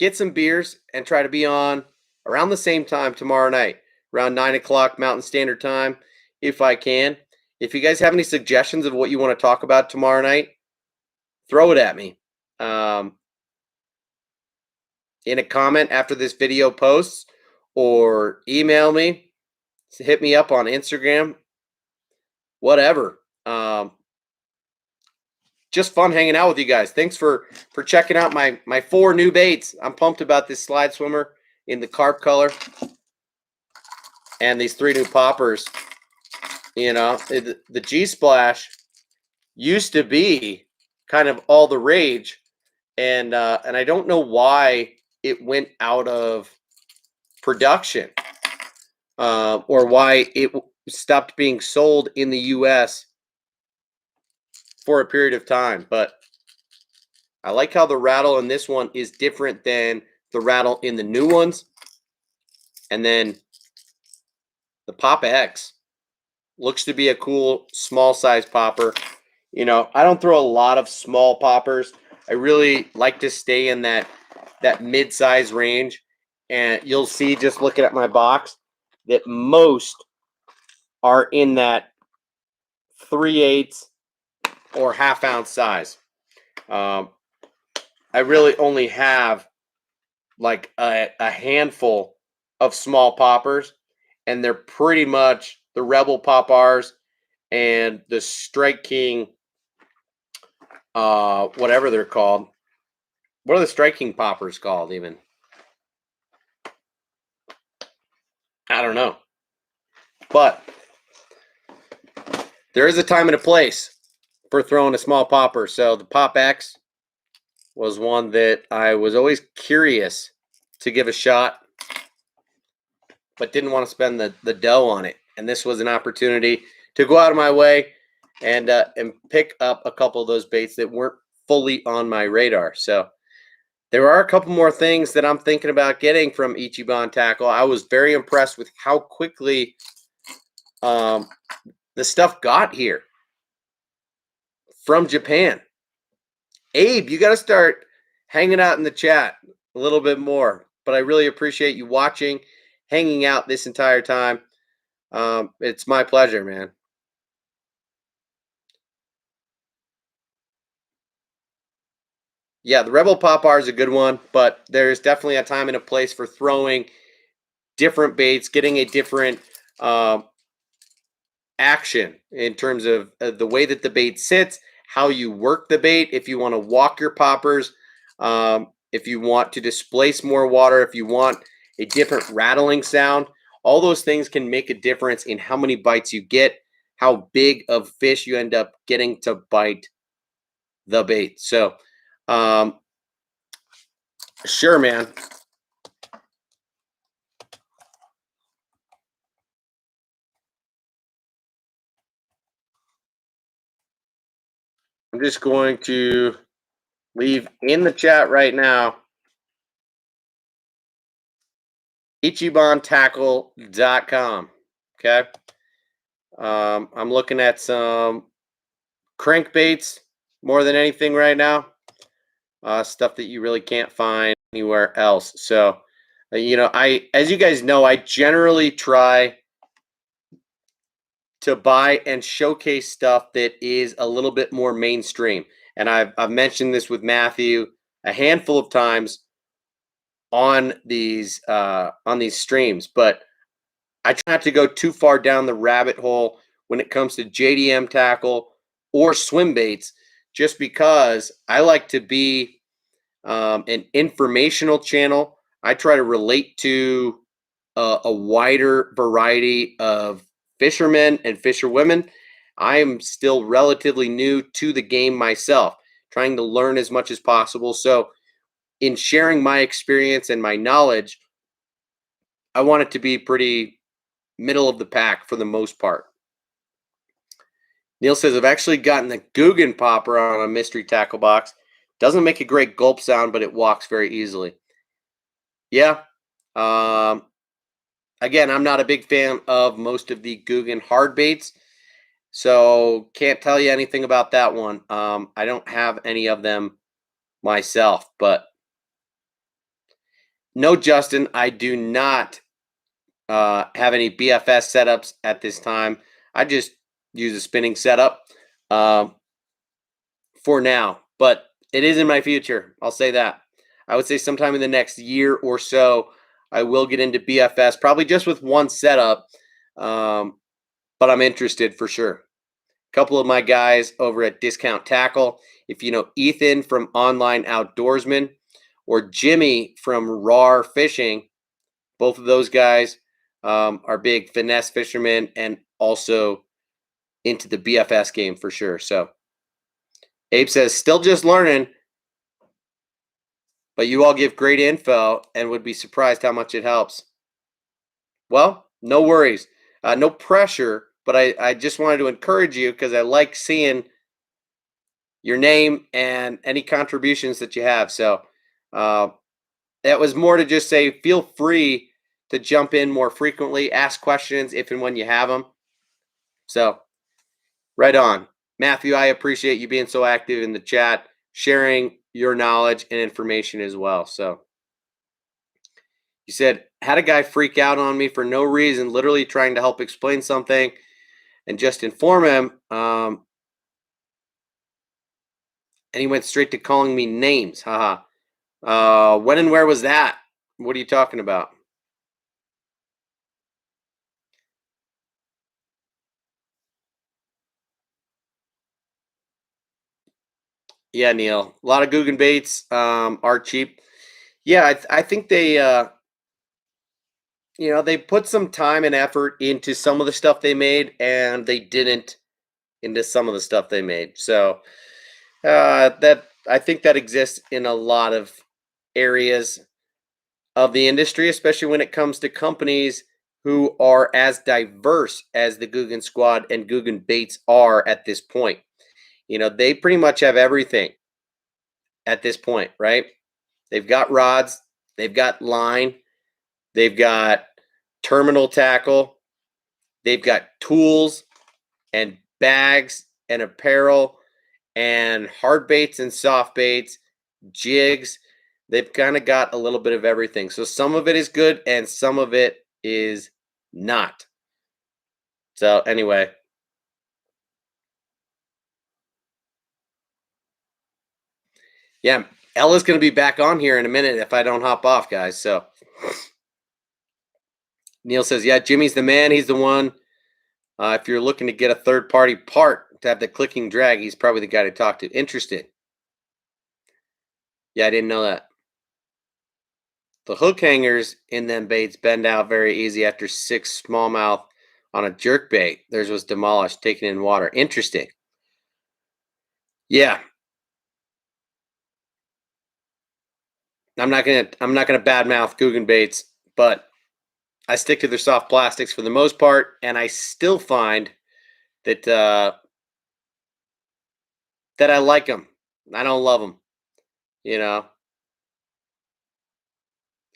get some beers and try to be on around the same time tomorrow night, around 9 o'clock Mountain Standard Time, if I can. If you guys have any suggestions of what you want to talk about tomorrow night, throw it at me. In a comment after this video posts, or email me, hit me up on Instagram, whatever. Just fun hanging out with you guys. Thanks for checking out my 4 new baits. I'm pumped about this slide swimmer in the carp color and these 3 new poppers. You know, the G Splash used to be kind of all the rage, and I don't know why it went out of production, or why it stopped being sold in the U.S. for a period of time. But I like how the rattle in this one is different than the rattle in the new ones. And then the Pop X looks to be a cool small size popper. You know, I don't throw a lot of small poppers. I really like to stay in that mid-size range. And you'll see, just looking at my box, that most are in that 3/8 or half-ounce size. I really only have like a handful of small poppers, and they're pretty much the Rebel Pop Rs and the Strike King, whatever they're called. What are the Strike King poppers called even? I don't know. But there is a time and a place for throwing a small popper. So the Pop X was one that I was always curious to give a shot, but didn't want to spend the dough on it. And this was an opportunity to go out of my way and pick up a couple of those baits that weren't fully on my radar. So there are a couple more things that I'm thinking about getting from Ichiban Tackle. I was very impressed with how quickly the stuff got here from Japan. Abe, you got to start hanging out in the chat a little bit more. But I really appreciate you watching, hanging out this entire time. It's my pleasure, man. Yeah, the Rebel Pop R is a good one, but there's definitely a time and a place for throwing different baits, getting a different action in terms of the way that the bait sits, how you work the bait, if you want to walk your poppers, if you want to displace more water, if you want a different rattling sound. All those things can make a difference in how many bites you get, how big of fish you end up getting to bite the bait. So, sure, man. I'm just going to leave in the chat right now ichibantackle.com. Okay. I'm looking at some crankbaits more than anything right now. Stuff that you really can't find anywhere else. So As you guys know, I generally try to buy and showcase stuff that is a little bit more mainstream. And I've mentioned this with Matthew a handful of times on these streams, but I try not to go too far down the rabbit hole when it comes to JDM tackle or swim baits, just because I like to be an informational channel. I try to relate to a wider variety of fishermen and fisherwomen. I am still relatively new to the game myself, trying to learn as much as possible. So, in sharing my experience and my knowledge, I want it to be pretty middle of the pack for the most part. Neil says, I've actually gotten the Guggen popper on a mystery tackle box. Doesn't make a great gulp sound, but it walks very easily. Yeah. Um, Again, I'm not a big fan of most of the Guggen hard baits, so can't tell you anything about that one. I don't have any of them myself, but no, Justin, I do not have any BFS setups at this time. I just use a spinning setup um, for now, but it is in my future. I'll say that. I would say sometime in the next year or so, I will get into BFS, probably just with one setup, but I'm interested for sure. A couple of my guys over at Discount Tackle, if you know Ethan from Online Outdoorsman or Jimmy from RAR Fishing, both of those guys are big finesse fishermen and also into the BFS game for sure. So Abe says, still just learning, but you all give great info and would be surprised how much it helps. Well, no worries. No pressure, but I just wanted to encourage you because I like seeing your name and any contributions that you have. So uh, that was more to just say feel free to jump in more frequently, ask questions if and when you have them. So right on. Matthew, I appreciate you being so active in the chat, sharing your knowledge and information as well. So you said, had a guy freak out on me for no reason, literally trying to help explain something and just inform him. And he went straight to calling me names. Haha. When and where was that? What are you talking about? Yeah, Neil. A lot of Guggen baits are cheap. Yeah, I think they put some time and effort into some of the stuff they made, and they didn't into some of the stuff they made. So that I think that exists in a lot of areas of the industry, especially when it comes to companies who are as diverse as the Guggen Squad and Guggen Baits are at this point. They pretty much have everything at this point, right? They've got rods, they've got line, they've got terminal tackle, they've got tools and bags and apparel and hard baits and soft baits, jigs. They've kind of got a little bit of everything. So some of it is good and some of it is not. So anyway, yeah, Ella's going to be back on here in a minute if I don't hop off, guys. So Neil says, yeah, Jimmy's the man. He's the one. If you're looking to get a third-party part to have the clicking drag, he's probably the guy to talk to. Interesting. Yeah, I didn't know that. The hook hangers in them baits bend out very easy after 6 smallmouth on a jerk bait. Theirs was demolished, taken in water. Interesting. Yeah. I'm not gonna badmouth Guggen baits, but I stick to their soft plastics for the most part, and I still find that that I like them. I don't love them. You know,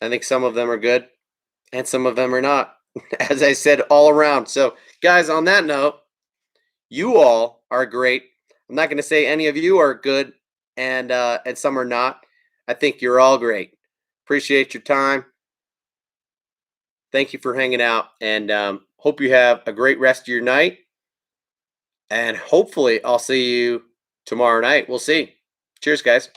I think some of them are good, and some of them are not. As I said, all around. So, guys, on that note, you all are great. I'm not going to say any of you are good, and some are not. I think you're all great. Appreciate your time. Thank you for hanging out, and hope you have a great rest of your night. And hopefully, I'll see you tomorrow night. We'll see. Cheers, guys.